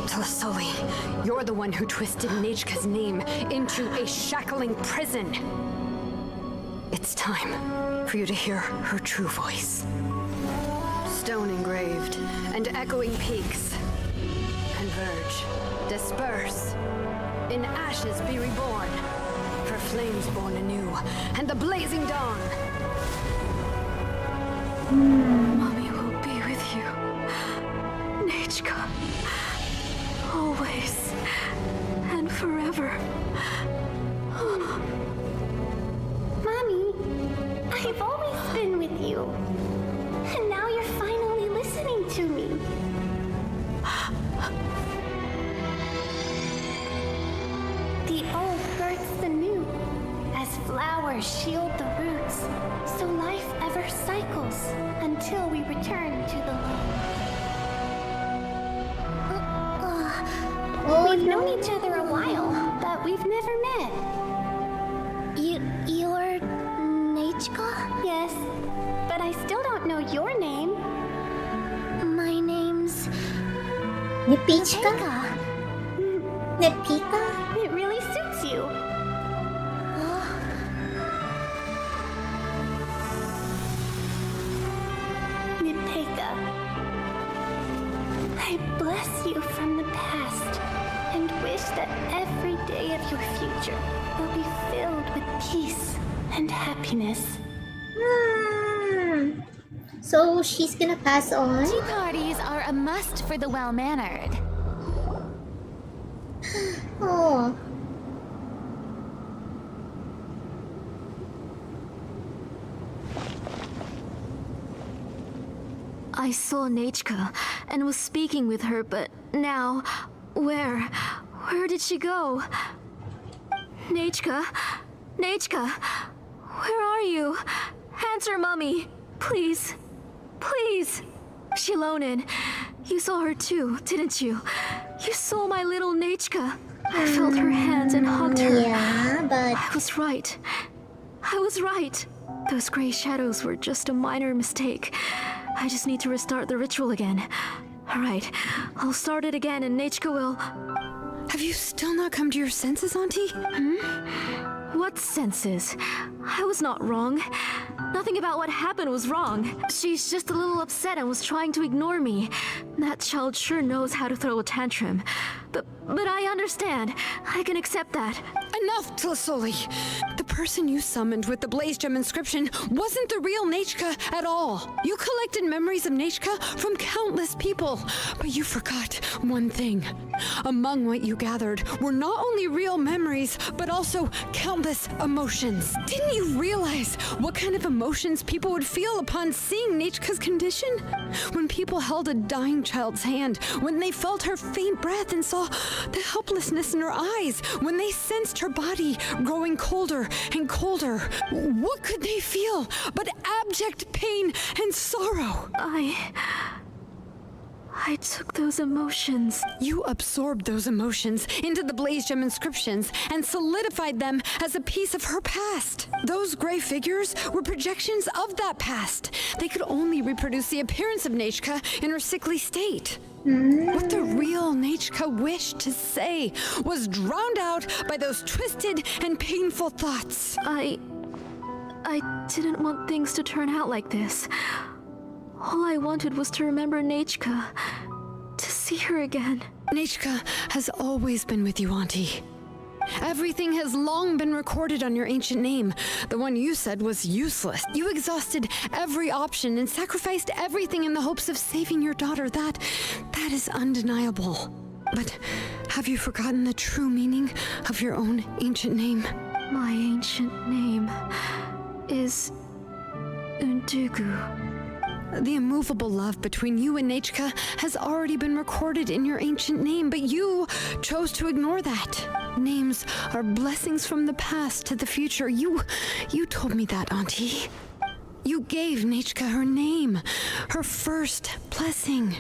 Telasoli, you're the one who twisted Nechka's name into a shackling prison. It's time for you to hear her true voice. Stone engraved and echoing peaks. Converge, disperse. In ashes be reborn. For flames born anew, and the blazing dawn. Mommy will be with you. Nechka. Always. And forever. Mommy, I've always been with you. And now you're finally listening to me. The old hurts the new, as flowers shield the roots, so life ever cycles until we return to the loam. Oh We've no! known each other a while, but we've never met. You're Nechka? Yes, but I still don't know your name. My name's Nipichka? Pekka. Nepika? It really suits you. Nipeka. I bless you from the past and wish that every day of your future will be filled with peace and happiness. So she's gonna pass on? Tea parties are a must for the well-mannered. Oh. I saw Nechka and was speaking with her, but now, where? Where did she go? Nechka? Nechka? Where are you? Answer, Mommy. Please. Please. Shilonin, you saw her too, didn't you? You saw my little Nechka. I felt her hands and hugged her. Yeah, but I was right. I was right. Those gray shadows were just a minor mistake. I just need to restart the ritual again. Alright, I'll start it again and Nechka will... Have you still not come to your senses, Auntie? What senses? I was not wrong. Nothing about what happened was wrong. She's just a little upset and was trying to ignore me. That child sure knows how to throw a tantrum. But But I understand. I can accept that. Enough, Tlasoli! The person you summoned with the Blaze Gem inscription wasn't the real Nechka at all. You collected memories of Nechka from countless people, but you forgot one thing. Among what you gathered were not only real memories, but also countless emotions. Didn't you realize what kind of emotions people would feel upon seeing Nechka's condition? When people held a dying child's hand, when they felt her faint breath and saw the helplessness in her eyes, when they sensed her body growing colder and colder, what could they feel but abject pain and sorrow? I took those emotions. You absorbed those emotions into the Blaze Gem inscriptions and solidified them as a piece of her past. Those gray figures were projections of that past. They could only reproduce the appearance of Nechka in her sickly state. What the real Nechka wished to say was drowned out by those twisted and painful thoughts. I didn't want things to turn out like this. All I wanted was to remember Nechka, to see her again. Nechka has always been with you, Auntie. Everything has long been recorded on your ancient name. The one you said was useless. You exhausted every option and sacrificed everything in the hopes of saving your daughter. That is undeniable. But have you forgotten the true meaning of your own ancient name? My ancient name is Undugu. The immovable love between you and Nechka has already been recorded in your ancient name, but you chose to ignore that. Names are blessings from the past to the future. You told me that, Auntie. You gave Nechka her name, her first blessing.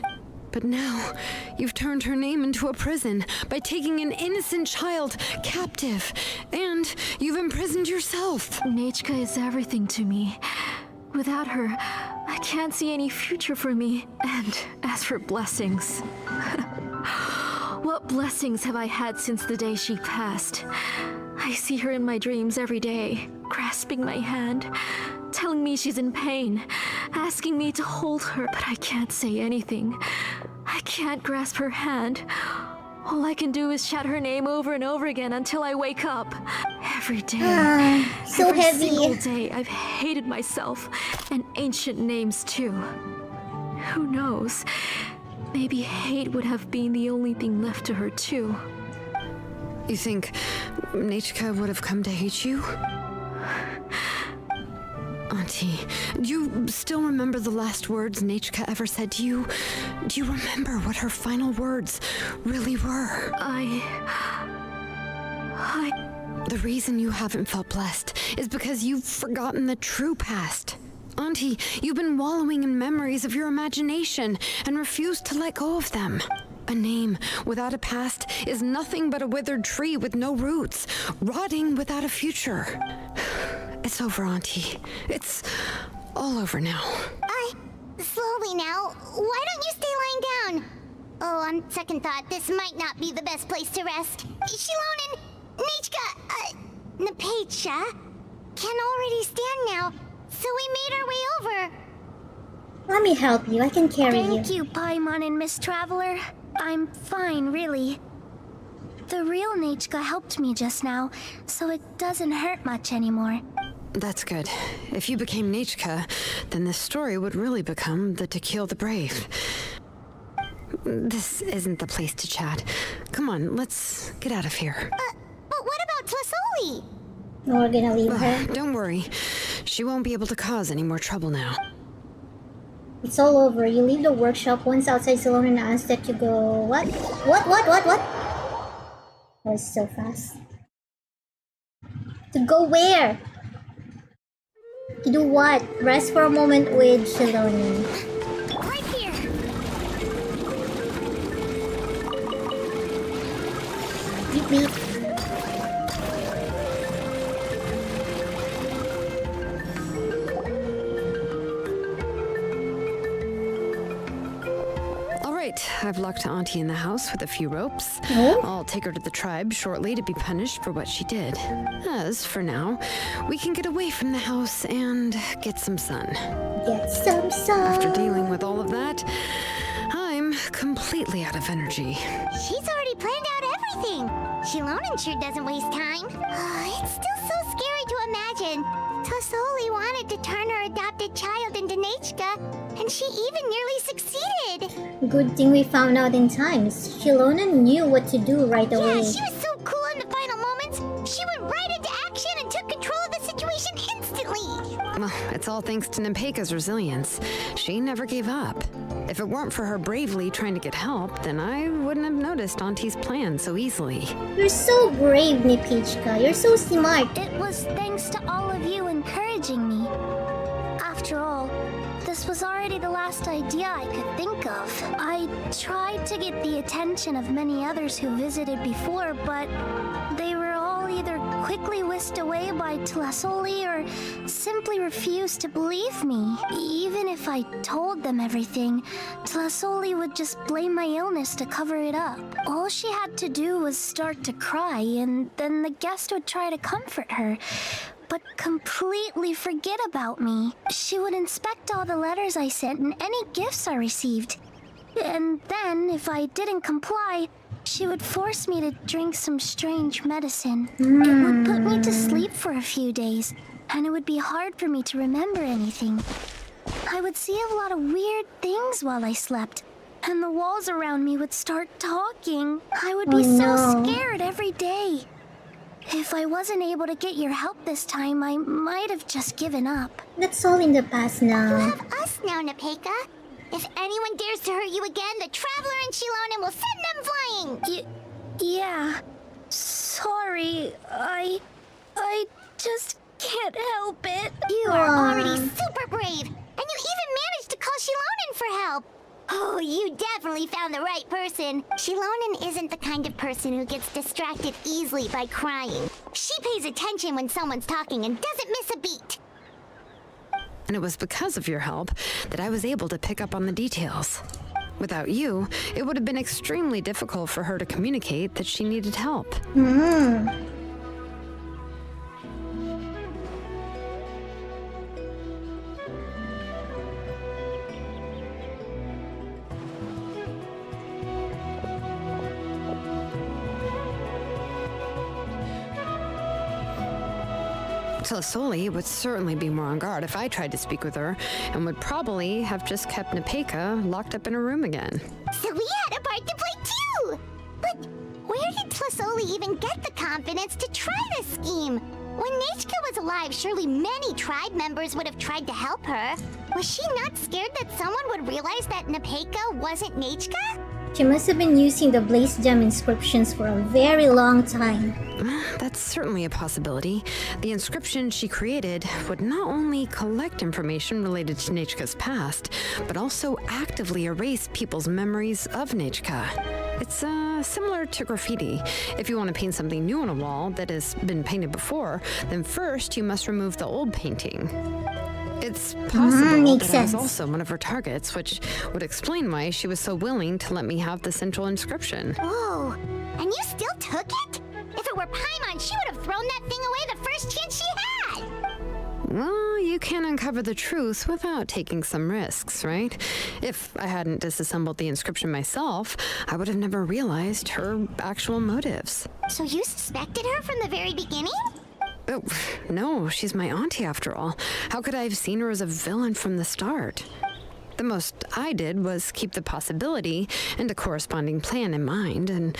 But now, you've turned her name into a prison by taking an innocent child captive, and you've imprisoned yourself. Nechka is everything to me. Without her, I can't see any future for me. And as for blessings, what blessings have I had since the day she passed? I see her in my dreams every day, grasping my hand, telling me she's in pain, asking me to hold her, but I can't say anything. I can't grasp her hand. All I can do is shout her name over and over again until I wake up. Every day. So every heavy. single day, I've hated myself, and ancient names too. Who knows? Maybe hate would have been the only thing left to her too. You think Nechka would have come to hate you? Auntie, do you still remember the last words Nechka ever said to you? Do you remember what her final words really were? The reason you haven't felt blessed is because you've forgotten the true past. Auntie, you've been wallowing in memories of your imagination and refused to let go of them. A name without a past is nothing but a withered tree with no roots, rotting without a future. It's over, Auntie. It's all over now. Slowly now. Why don't you stay lying down? Oh, on second thought, this might not be the best place to rest. Shilonen, Nechka, Napacha can already stand now, so we made our way over. Let me help you. I can carry you. Thank you, Paimon and Miss Traveler. I'm fine, really. The real Nechka helped me just now, so it doesn't hurt much anymore. That's good. If you became Nechka, then this story would really become the To Kill the Brave. This isn't the place to chat. Come on, let's get out of here. But what about Tlasoli? We're gonna leave her. Don't worry. She won't be able to cause any more trouble now. It's all over. You leave the workshop once outside Salon and ask that you go. What? That was so fast. To go where? To do what? Rest for a moment with Shiloni. Right here. Beep beep. I've locked Auntie in the house with a few ropes. Oh? I'll take her to the tribe shortly to be punished for what she did. As for now, we can get away from the house and get some sun. Get some sun. After dealing with all of that, I'm completely out of energy. She's already planned out everything. Shilonen sure doesn't waste time. It's still so scary to imagine. Tlasoli wanted to turn her adopted child into Nechka, and she even nearly succeeded. Good thing we found out in time. Shilona knew what to do right away. Yeah, she was so cool in the final moments. She went right into action and took control of the situation instantly. Well, it's all thanks to Nepeka's resilience. She never gave up. If it weren't for her bravely trying to get help, then I wouldn't have noticed Auntie's plan so easily. You're so brave, Nipichka. You're so smart. It was thanks to all of you encouraging me. After all, this was already the last idea I could think of. I tried to get the attention of many others who visited before, but they were all either quickly whisked away by Tlasoli or simply refused to believe me. Even if I told them everything, Tlasoli would just blame my illness to cover it up. All she had to do was start to cry, and then the guest would try to comfort her, but completely forget about me. She would inspect all the letters I sent and any gifts I received. And then, if I didn't comply, she would force me to drink some strange medicine. It would put me to sleep for a few days, and it would be hard for me to remember anything. I would see a lot of weird things while I slept, and the walls around me would start talking. I would be so scared every day. If I wasn't able to get your help this time, I might have just given up. That's all in the past now. You have us now, Nepeka. If anyone dares to hurt you again, the Traveler and Shilonen will send them flying! Yeah. Sorry, I just can't help it. You are already super brave, and you even managed to call Shilonen for help. Oh, you definitely found the right person. Shilonen isn't the kind of person who gets distracted easily by crying. She pays attention when someone's talking and doesn't miss a beat. And it was because of your help that I was able to pick up on the details. Without you, it would have been extremely difficult for her to communicate that she needed help. Tlasoli would certainly be more on guard if I tried to speak with her, and would probably have just kept Nepeka locked up in a room again. So we had a part to play too! But where did Tlasoli even get the confidence to try this scheme? When Nechka was alive, surely many tribe members would have tried to help her. Was she not scared that someone would realize that Nepeka wasn't Nechka? She must have been using the Blaze Gem inscriptions for a very long time. That's certainly a possibility. The inscription she created would not only collect information related to Nechka's past, but also actively erase people's memories of Nechka. It's similar to graffiti. If you want to paint something new on a wall that has been painted before, then first you must remove the old painting. It's possible that I was also one of her targets, which would explain why she was so willing to let me have the central inscription. Whoa, and you still took it? If it were Paimon, she would have thrown that thing away the first chance she had! Well, you can't uncover the truth without taking some risks, right? If I hadn't disassembled the inscription myself, I would have never realized her actual motives. So you suspected her from the very beginning? Oh, no, she's my auntie after all. How could I have seen her as a villain from the start? The most I did was keep the possibility and a corresponding plan in mind, and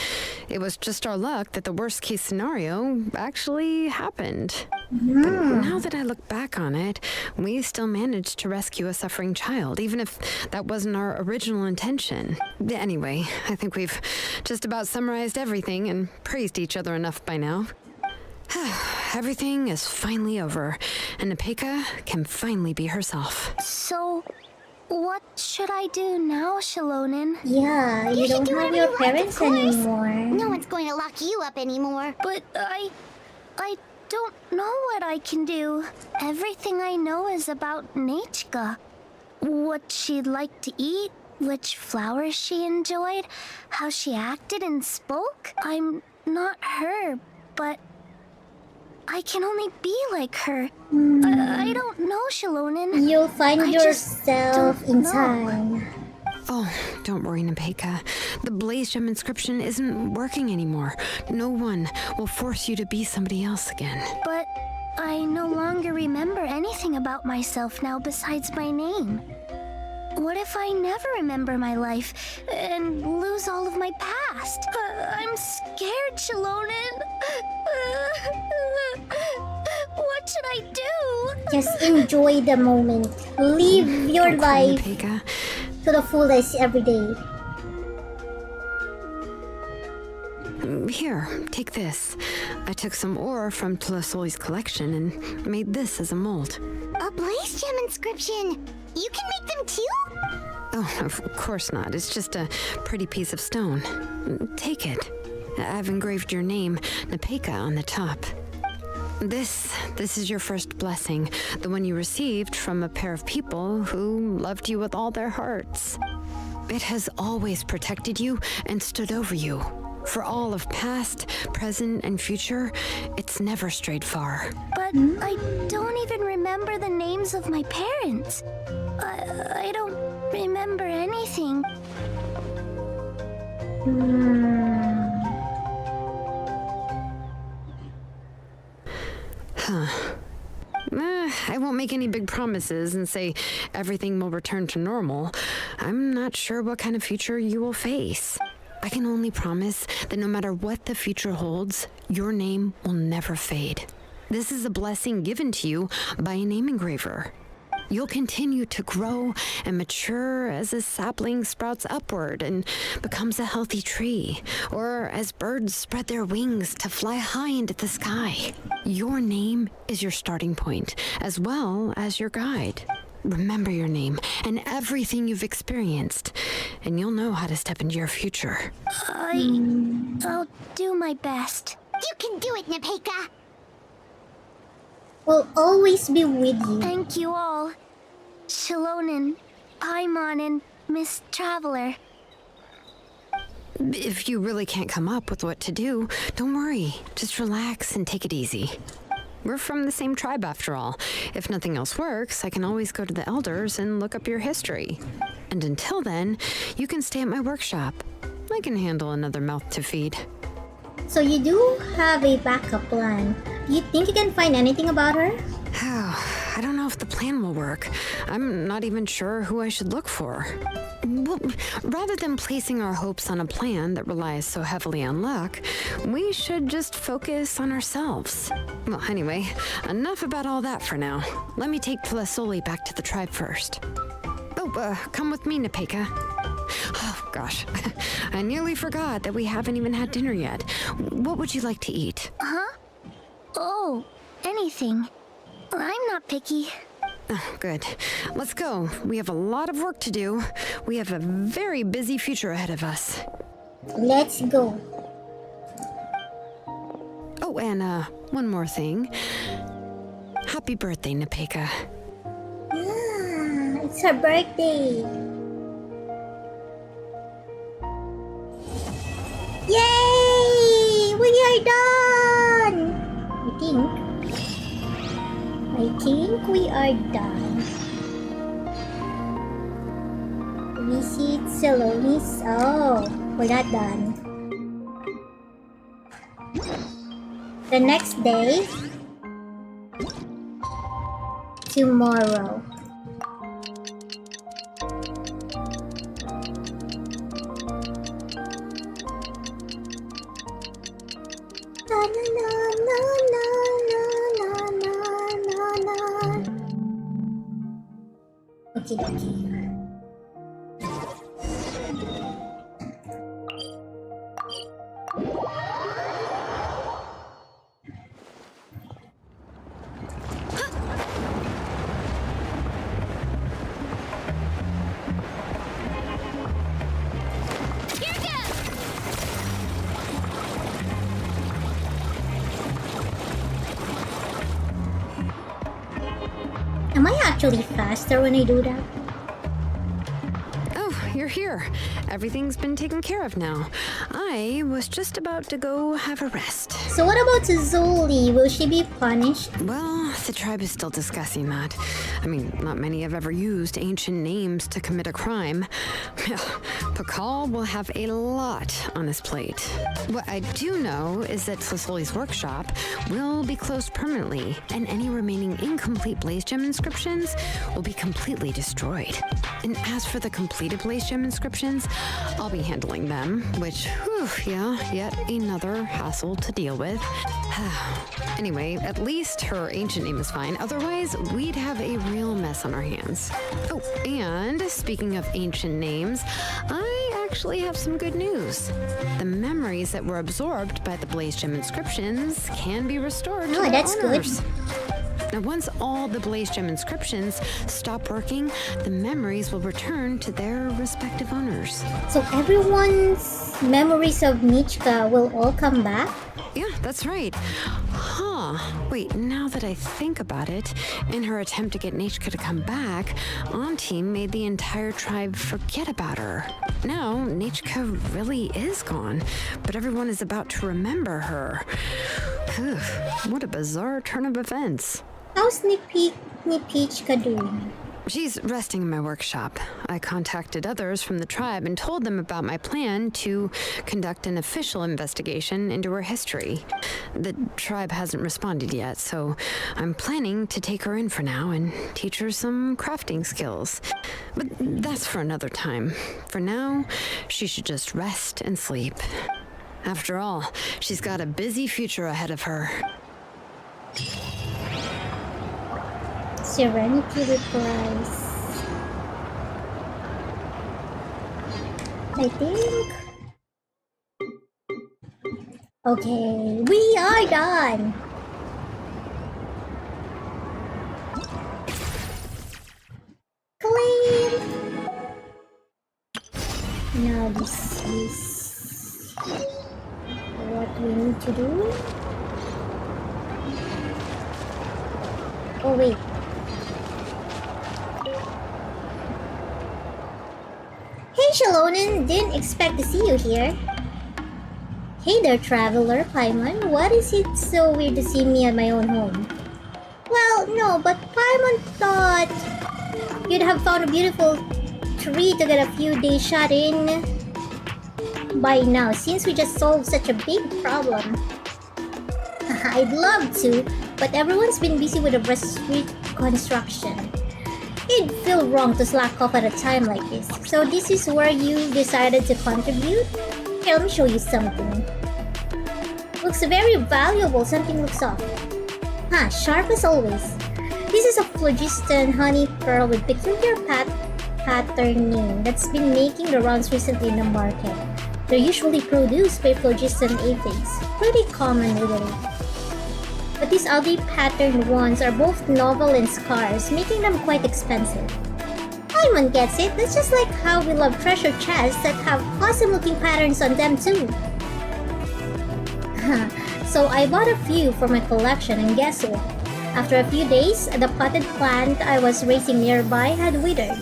it was just our luck that the worst case scenario actually happened. But now that I look back on it, we still managed to rescue a suffering child, even if that wasn't our original intention. Anyway, I think we've just about summarized everything and praised each other enough by now. Everything is finally over, and Nepeka can finally be herself. So, what should I do now, Shilonen? Yeah, you don't have your parents anymore. No one's going to lock you up anymore. But I don't know what I can do. Everything I know is about Nechka. What she'd like to eat, which flowers she enjoyed, how she acted and spoke. I'm not her, but I can only be like her. I don't know, Shilonen. You'll find yourself in time. Oh, don't worry, Nepeka. The Blaze Gem inscription isn't working anymore. No one will force you to be somebody else again. But I no longer remember anything about myself now besides my name. What if I never remember my life and lose all of my past? I'm scared, Shalonen. What should I do? Just enjoy the moment. Live your Don't cry, life Nepeka. to the fullest every day. Here, take this. I took some ore from Tlasoli's collection and made this as a mold. A Blaze Gem inscription. You can make them too? Oh, of course not. It's just a pretty piece of stone. Take it. I've engraved your name, Nepeka, on the top. This is your first blessing, the one you received from a pair of people who loved you with all their hearts. It has always protected you and stood over you. For all of past, present, and future, it's never strayed far. But I don't even remember the names of my parents. I don't remember anything. I won't make any big promises and say everything will return to normal. I'm not sure what kind of future you will face. I can only promise that no matter what the future holds, your name will never fade. This is a blessing given to you by a name engraver. You'll continue to grow and mature as a sapling sprouts upward and becomes a healthy tree, or as birds spread their wings to fly high into the sky. Your name is your starting point, as well as your guide. Remember your name and everything you've experienced, and you'll know how to step into your future. I'll do my best. You can do it, Nepeka. Will always be with you. Thank you all. Shalonen, Paimon, and Miss Traveler. If you really can't come up with what to do, don't worry. Just relax and take it easy. We're from the same tribe after all. If nothing else works, I can always go to the elders and look up your history. And until then, you can stay at my workshop. I can handle another mouth to feed. So you do have a backup plan. Do you think you can find anything about her? I don't know if the plan will work. I'm not even sure who I should look for. Well, rather than placing our hopes on a plan that relies so heavily on luck, we should just focus on ourselves. Well, anyway, enough about all that for now. Let me take Tlasoli back to the tribe first. Oh, come with me, Nepeka. Oh, gosh. I nearly forgot that we haven't even had dinner yet. What would you like to eat? Huh? Oh, anything. I'm not picky. Oh, good. Let's go. We have a lot of work to do. We have a very busy future ahead of us. Let's go. Oh, and one more thing. Happy birthday, Nepeka. Ah, it's her birthday. Yay! We are done! I think we are done. Visit Salonis. Oh, we're not done. The next day. Tomorrow. Na, na, na, na, na, na, na, na, na. Okay. Am I actually faster when I do that? Oh, you're here. Everything's been taken care of now. I was just about to go have a rest. So what about Zoli? Will she be punished? Well, Well, the tribe is still discussing that. I mean, not many have ever used ancient names to commit a crime. Pakal will have a lot on his plate. What I do know is that Tlazoli's workshop will be closed permanently, and any remaining incomplete Blaze Gem inscriptions will be completely destroyed. And as for the completed Blaze Gem inscriptions, I'll be handling them, which, whew, yeah, yet another hassle to deal with. Anyway, at least her ancient name is fine. Otherwise, we'd have a real mess on our hands. Oh, and speaking of ancient names, I actually have some good news. The memories that were absorbed by the Blaze Gem inscriptions can be restored to their that's owners. Now, once all the Blaze Gem inscriptions stop working, the memories will return to their respective owners. So everyone's memories of Nichka will all come back? Yeah, that's right. Huh. Wait, now that I think about it, in her attempt to get Nechka to come back, Auntie made the entire tribe forget about her. Now, Nechka really is gone, but everyone is about to remember her. Phew, what a bizarre turn of events. How's Nipichka doing? She's resting in my workshop. I contacted others from the tribe and told them about my plan to conduct an official investigation into her history. The tribe hasn't responded yet, so I'm planning to take her in for now and teach her some crafting skills. But that's for another time. For now, she should just rest and sleep. After all, she's got a busy future ahead of her. Serenity replies. I think. Okay, we are done. Claim. Now this is what we need to do. Oh wait. Hey Shalonen, didn't expect to see you here. Hey there traveler, Paimon, what is it so weird to see me at my own home? Well, no, but Paimon thought you'd have found a beautiful tree to get a few days shot in by now, since we just solved such a big problem. I'd love to, but everyone's been busy with the street construction. It'd feel wrong to slack off at a time like this. So this is where you decided to contribute? Here, let me show you something. Looks very valuable. Something looks off. Huh, sharp as always. This is a phlogiston honey pearl with peculiar patterning that's been making the rounds recently in the market. They're usually produced by phlogiston aphids. Pretty common, really. But these ugly patterned ones are both novel and scarce, making them quite expensive. Paimon gets it. That's just like how we love treasure chests that have awesome-looking patterns on them too. So I bought a few for my collection, and guess what? After a few days, the potted plant I was raising nearby had withered.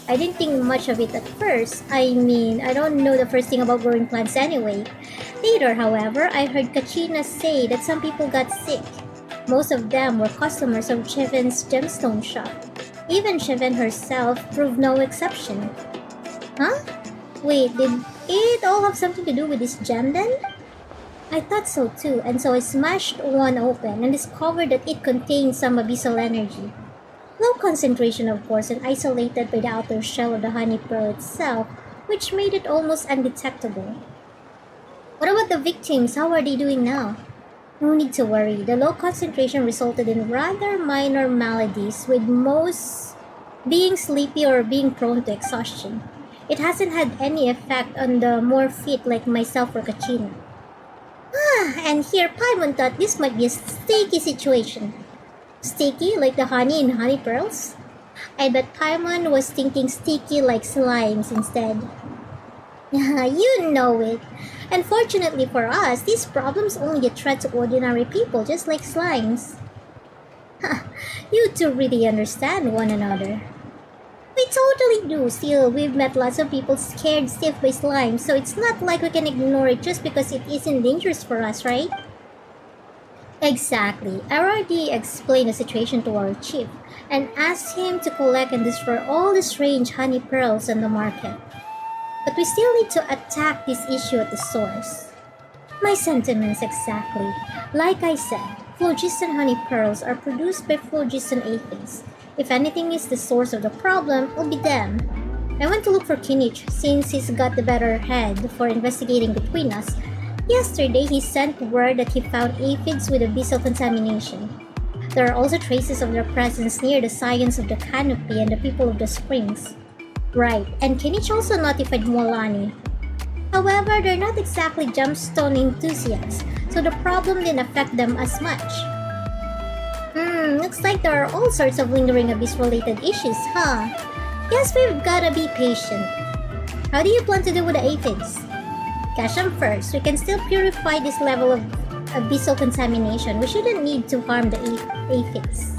I didn't think much of it at first. I mean, I don't know the first thing about growing plants anyway. Later, however, I heard Kachina say that some people got sick. Most of them were customers of Cheven's gemstone shop. Even Cheven herself proved no exception. Huh? Wait, did it all have something to do with this gem then? I thought so too, and so I smashed one open and discovered that it contained some abyssal energy. Low concentration, of course, and isolated by the outer shell of the honey pearl itself, which made it almost undetectable. What about the victims? How are they doing now? No need to worry. The low concentration resulted in rather minor maladies, with most being sleepy or being prone to exhaustion. It hasn't had any effect on the more fit like myself or Kachina. And here Paimon thought this might be a sticky situation. Sticky like the honey in honey pearls? I bet Paimon was thinking sticky like slimes instead. You know it. Unfortunately for us, these problems only get threat to ordinary people just like slimes. You two really understand one another. We totally do. Still, we've met lots of people scared stiff by slime, so it's not like we can ignore it just because it isn't dangerous for us, right? Exactly. I already explained the situation to our chief and asked him to collect and destroy all the strange honey pearls on the market. But we still need to attack this issue at the source. My sentiments exactly. Like I said, phlogiston honey pearls are produced by phlogiston aphids. If anything is the source of the problem, it'll be them. I went to look for Kinich since he's got the better head for investigating between us. Yesterday, he sent word that he found aphids with abyssal contamination. There are also traces of their presence near the science of the canopy and the people of the springs. Right, and Kinich also notified Molani. However, they're not exactly gemstone enthusiasts, so the problem didn't affect them as much. Looks like there are all sorts of lingering abyss-related issues, huh? Guess we've gotta be patient. How do you plan to deal with the aphids? Catch them first. We can still purify this level of abyssal contamination. We shouldn't need to harm the aphids.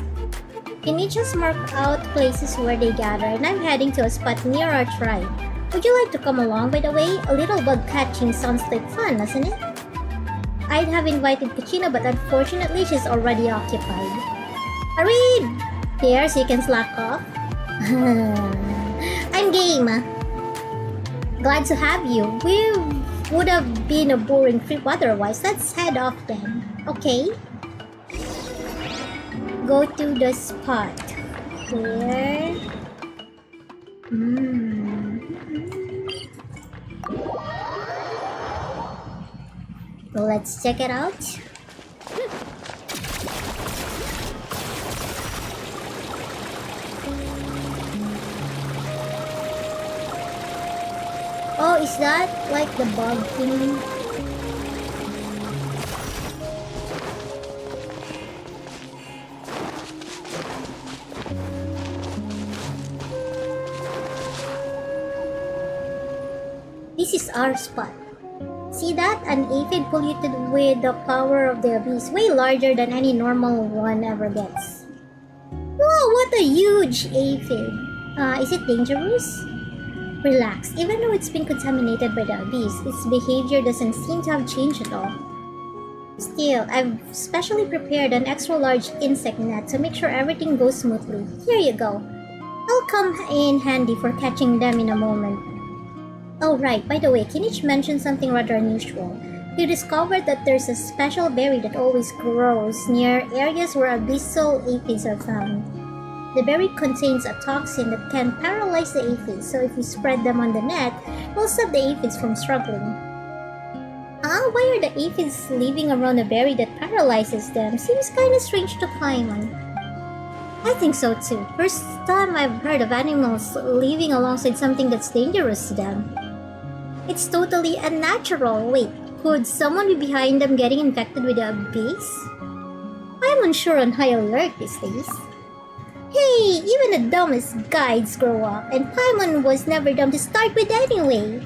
Can you just mark out places where they gather, and I'm heading to a spot near our tribe. Would you like to come along, by the way? A little bug catching sounds like fun, doesn't it? I'd have invited Kachina, but unfortunately she's already occupied. Hurry! Here, so you can slack off. I'm game. Glad to have you. We would have been a boring trip otherwise. Let's head off then. Okay? Go to the spot where... Well, let's check it out. Oh, is that like the bug thing? This is our spot. See that? An aphid polluted with the power of the abyss, way larger than any normal one ever gets. Whoa, what a huge aphid! Is it dangerous? Relax, even though it's been contaminated by the abyss, its behavior doesn't seem to have changed at all. Still, I've specially prepared an extra large insect net to make sure everything goes smoothly. Here you go. I'll come in handy for catching them in a moment. Oh right, by the way, Kinich mentioned something rather unusual. He discovered that there's a special berry that always grows near areas where abyssal aphids are found. The berry contains a toxin that can paralyze the aphids, so if you spread them on the net, it will stop the aphids from struggling. Why are the aphids living around a berry that paralyzes them? Seems kinda strange to Paimon. I think so too. First time I've heard of animals living alongside something that's dangerous to them. It's totally unnatural. Wait, could someone be behind them getting infected with the abyss? I'm unsure on high alert these days. Hey, even the dumbest guides grow up, and Paimon was never dumb to start with anyway.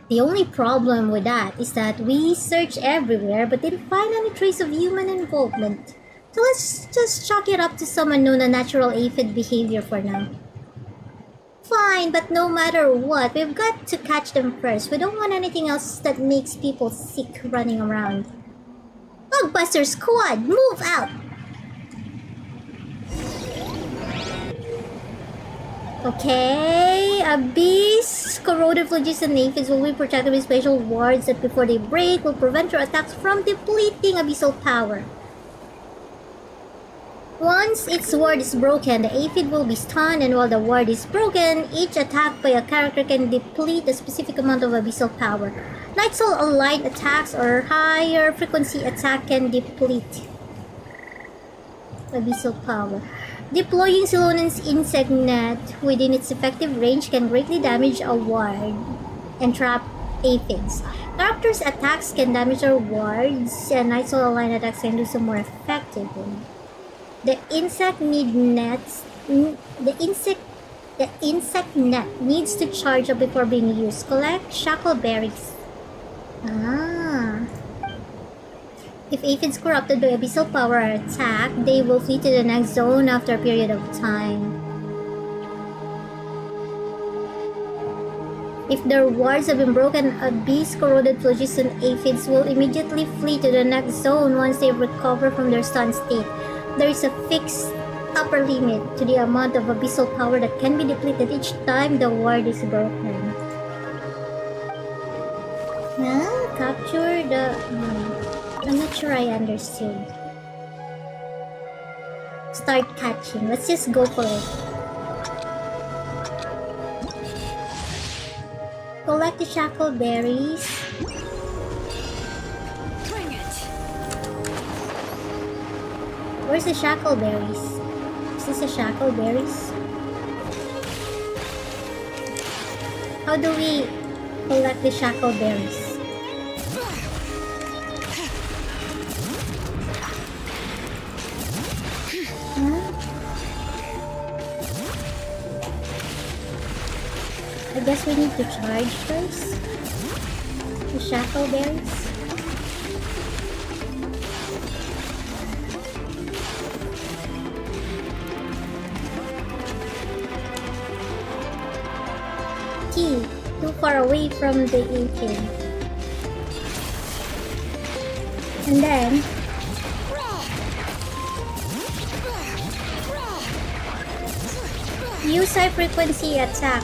The only problem with that is that we searched everywhere but didn't find any trace of human involvement. So let's just chalk it up to some unknown unnatural aphid behavior for now. Fine, but no matter what, we've got to catch them first. We don't want anything else that makes people sick running around. Bugbuster Squad, move out! Okay, Abyss, corroded phlogiston aphids will be protected with special wards that before they break will prevent your attacks from depleting abyssal power. Once its ward is broken, the aphid will be stunned, and while the ward is broken, each attack by a character can deplete a specific amount of abyssal power. Night Soul aligned attacks or higher frequency attack can deplete abyssal power. Deploying Silonen's insect net within its effective range can greatly damage a ward and trap aphids. Characters' attacks can damage our wards, and Night Soul aligned attacks can do so more effectively. The insect net needs to charge up before being used. Collect shackleberries. If aphids corrupted by abyssal power are attacked, they will flee to the next zone after a period of time. If their wards have been broken, abyss-corroded phlogiston aphids will immediately flee to the next zone once they've recovered from their stunned state. There is a fixed upper limit to the amount of abyssal power that can be depleted each time the ward is broken. Capture the... I'm not sure I understood. Start catching. Let's just go for it. Collect the shackle berries. Bring it. Where's the shackle berries? Is this the shackle berries? How do we collect the shackle berries? I guess we need to charge first. The shackle berries. Too far away from the aphid. And then use high frequency attack.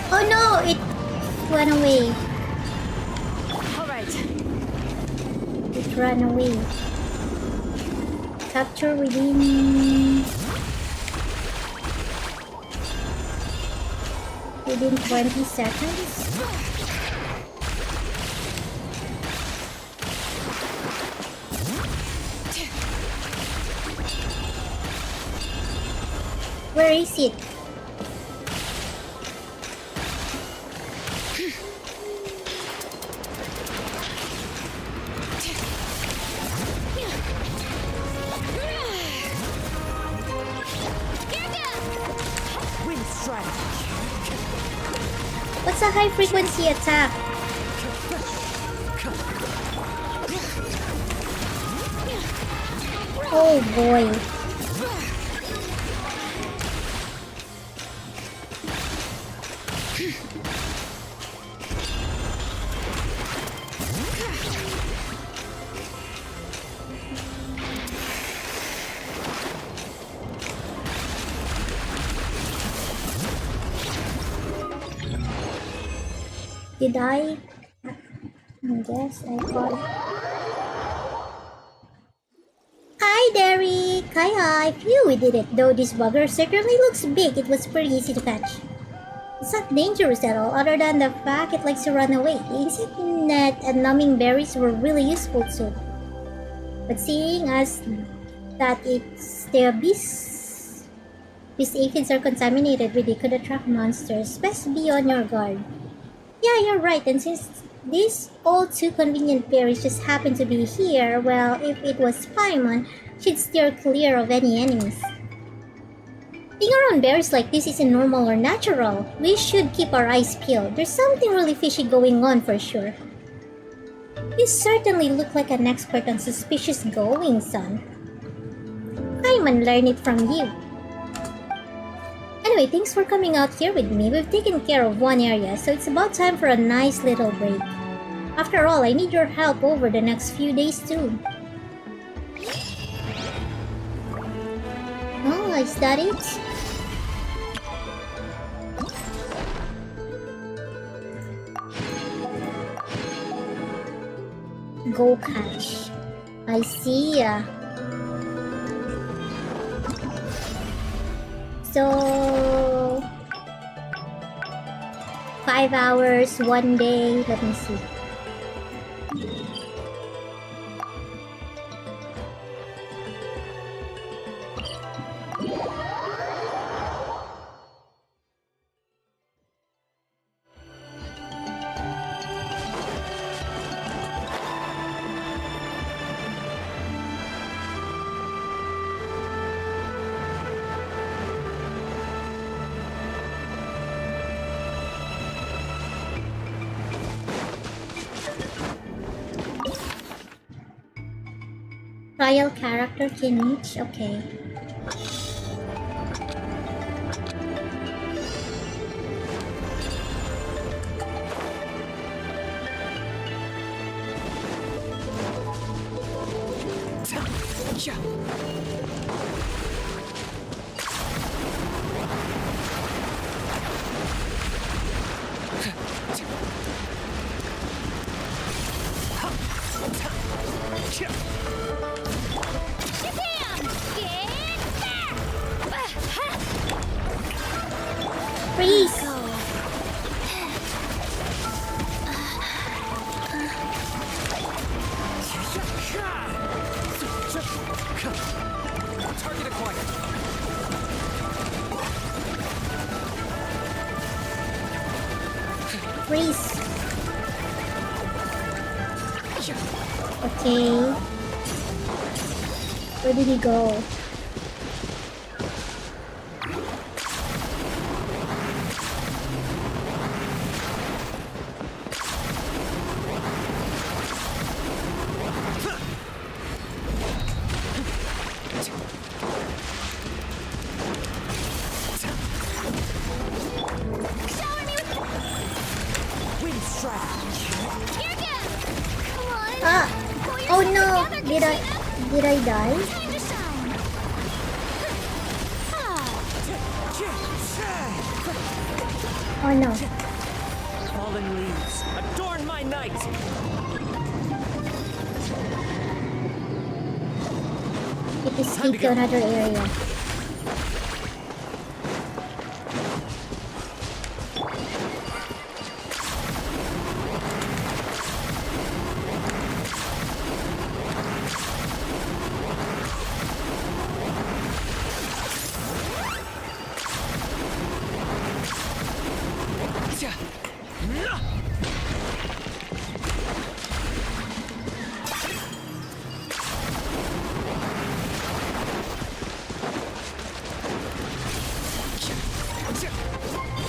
Oh no, it ran away. Alright. It ran away. Capture within 20 seconds. Where is it? What's a high frequency attack? Oh boy. Did I guess I caught it. Hi Derek! Hi! Phew, we did it. Though this bugger certainly looks big, it was pretty easy to catch. It's not dangerous at all, other than the fact it likes to run away. The insect net and numbing berries were really useful too. But seeing as that it's the abyss, these aphids are contaminated with it, could attract monsters. Best be on your guard. Yeah, you're right, and since these all too convenient berries just happen to be here, well, if it was Paimon, she'd steer clear of any enemies. Being around berries like this isn't normal or natural. We should keep our eyes peeled. There's something really fishy going on for sure. You certainly look like an expert on suspicious goings on. Paimon learned it from you. Anyway, thanks for coming out here with me. We've taken care of one area, so it's about time for a nice little break. After all, I need your help over the next few days too. Oh, is that it? Go catch. I see ya. So 5 hours, 1 day. Let me see. Trial character Kinich, okay. Freeze! Target acquired. Freeze! Okay. Where did he go? Ah! Oh no! Did I die? Oh no. Fallen leaves, adorn my night! It escaped to another area.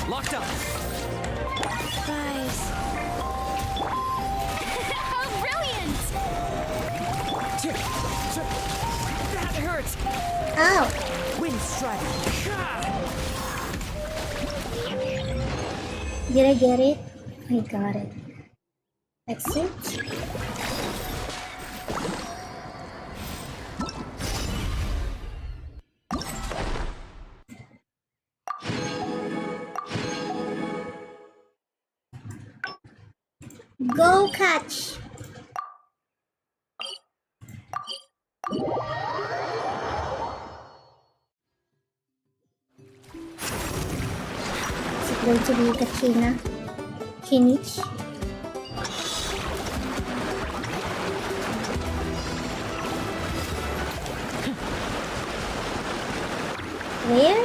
Locked up! Guys. How brilliant! That hurts! Ow! Wind strike! Did I get it? I got it. That's it. Go catch! Is it going to be Katrina? Kinich? Where?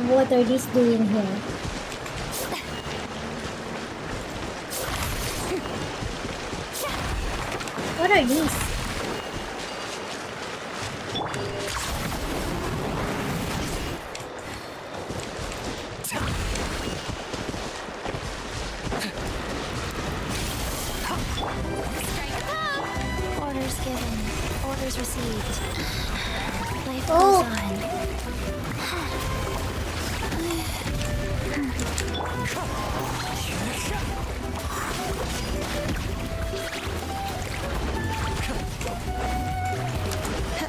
What are these doing here? What are these? Orders given. Orders received. Life Oh. goes on.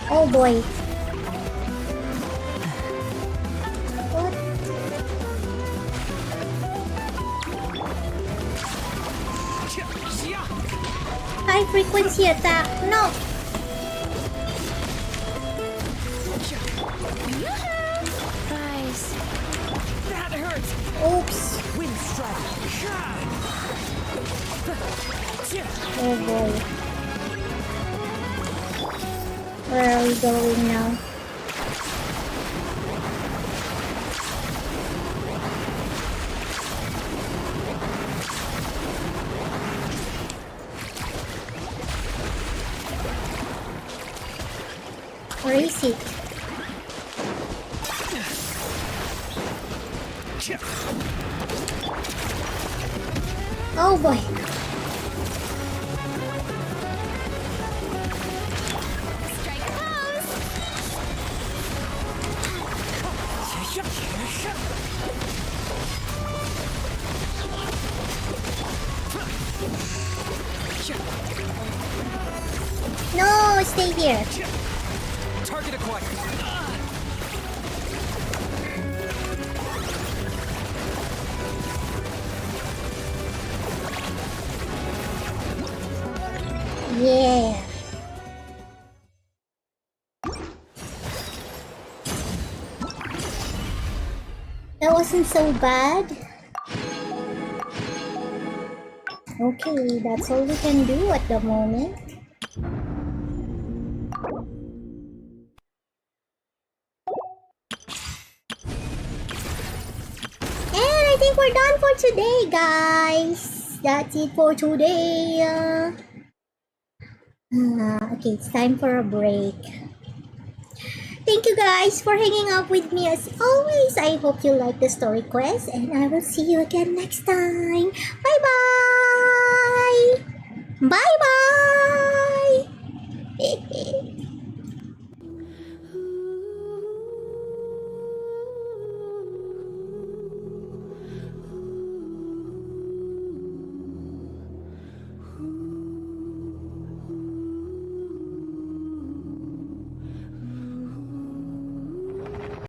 Oh boy. What? High frequency attack. No. Guys. That hurts! Oops. Wind strike! Oh boy. Where are we going now? Or is it? Oh boy. Strike a pose. No, stay here. Target acquired. Yeah. That wasn't so bad. Okay, that's all we can do at the moment. And I think we're done for today, guys. That's it for today. Okay, it's time for a break. Thank you guys for hanging out with me as always. I hope you like the story quest, and I will see you again next time. Bye bye. Bye bye.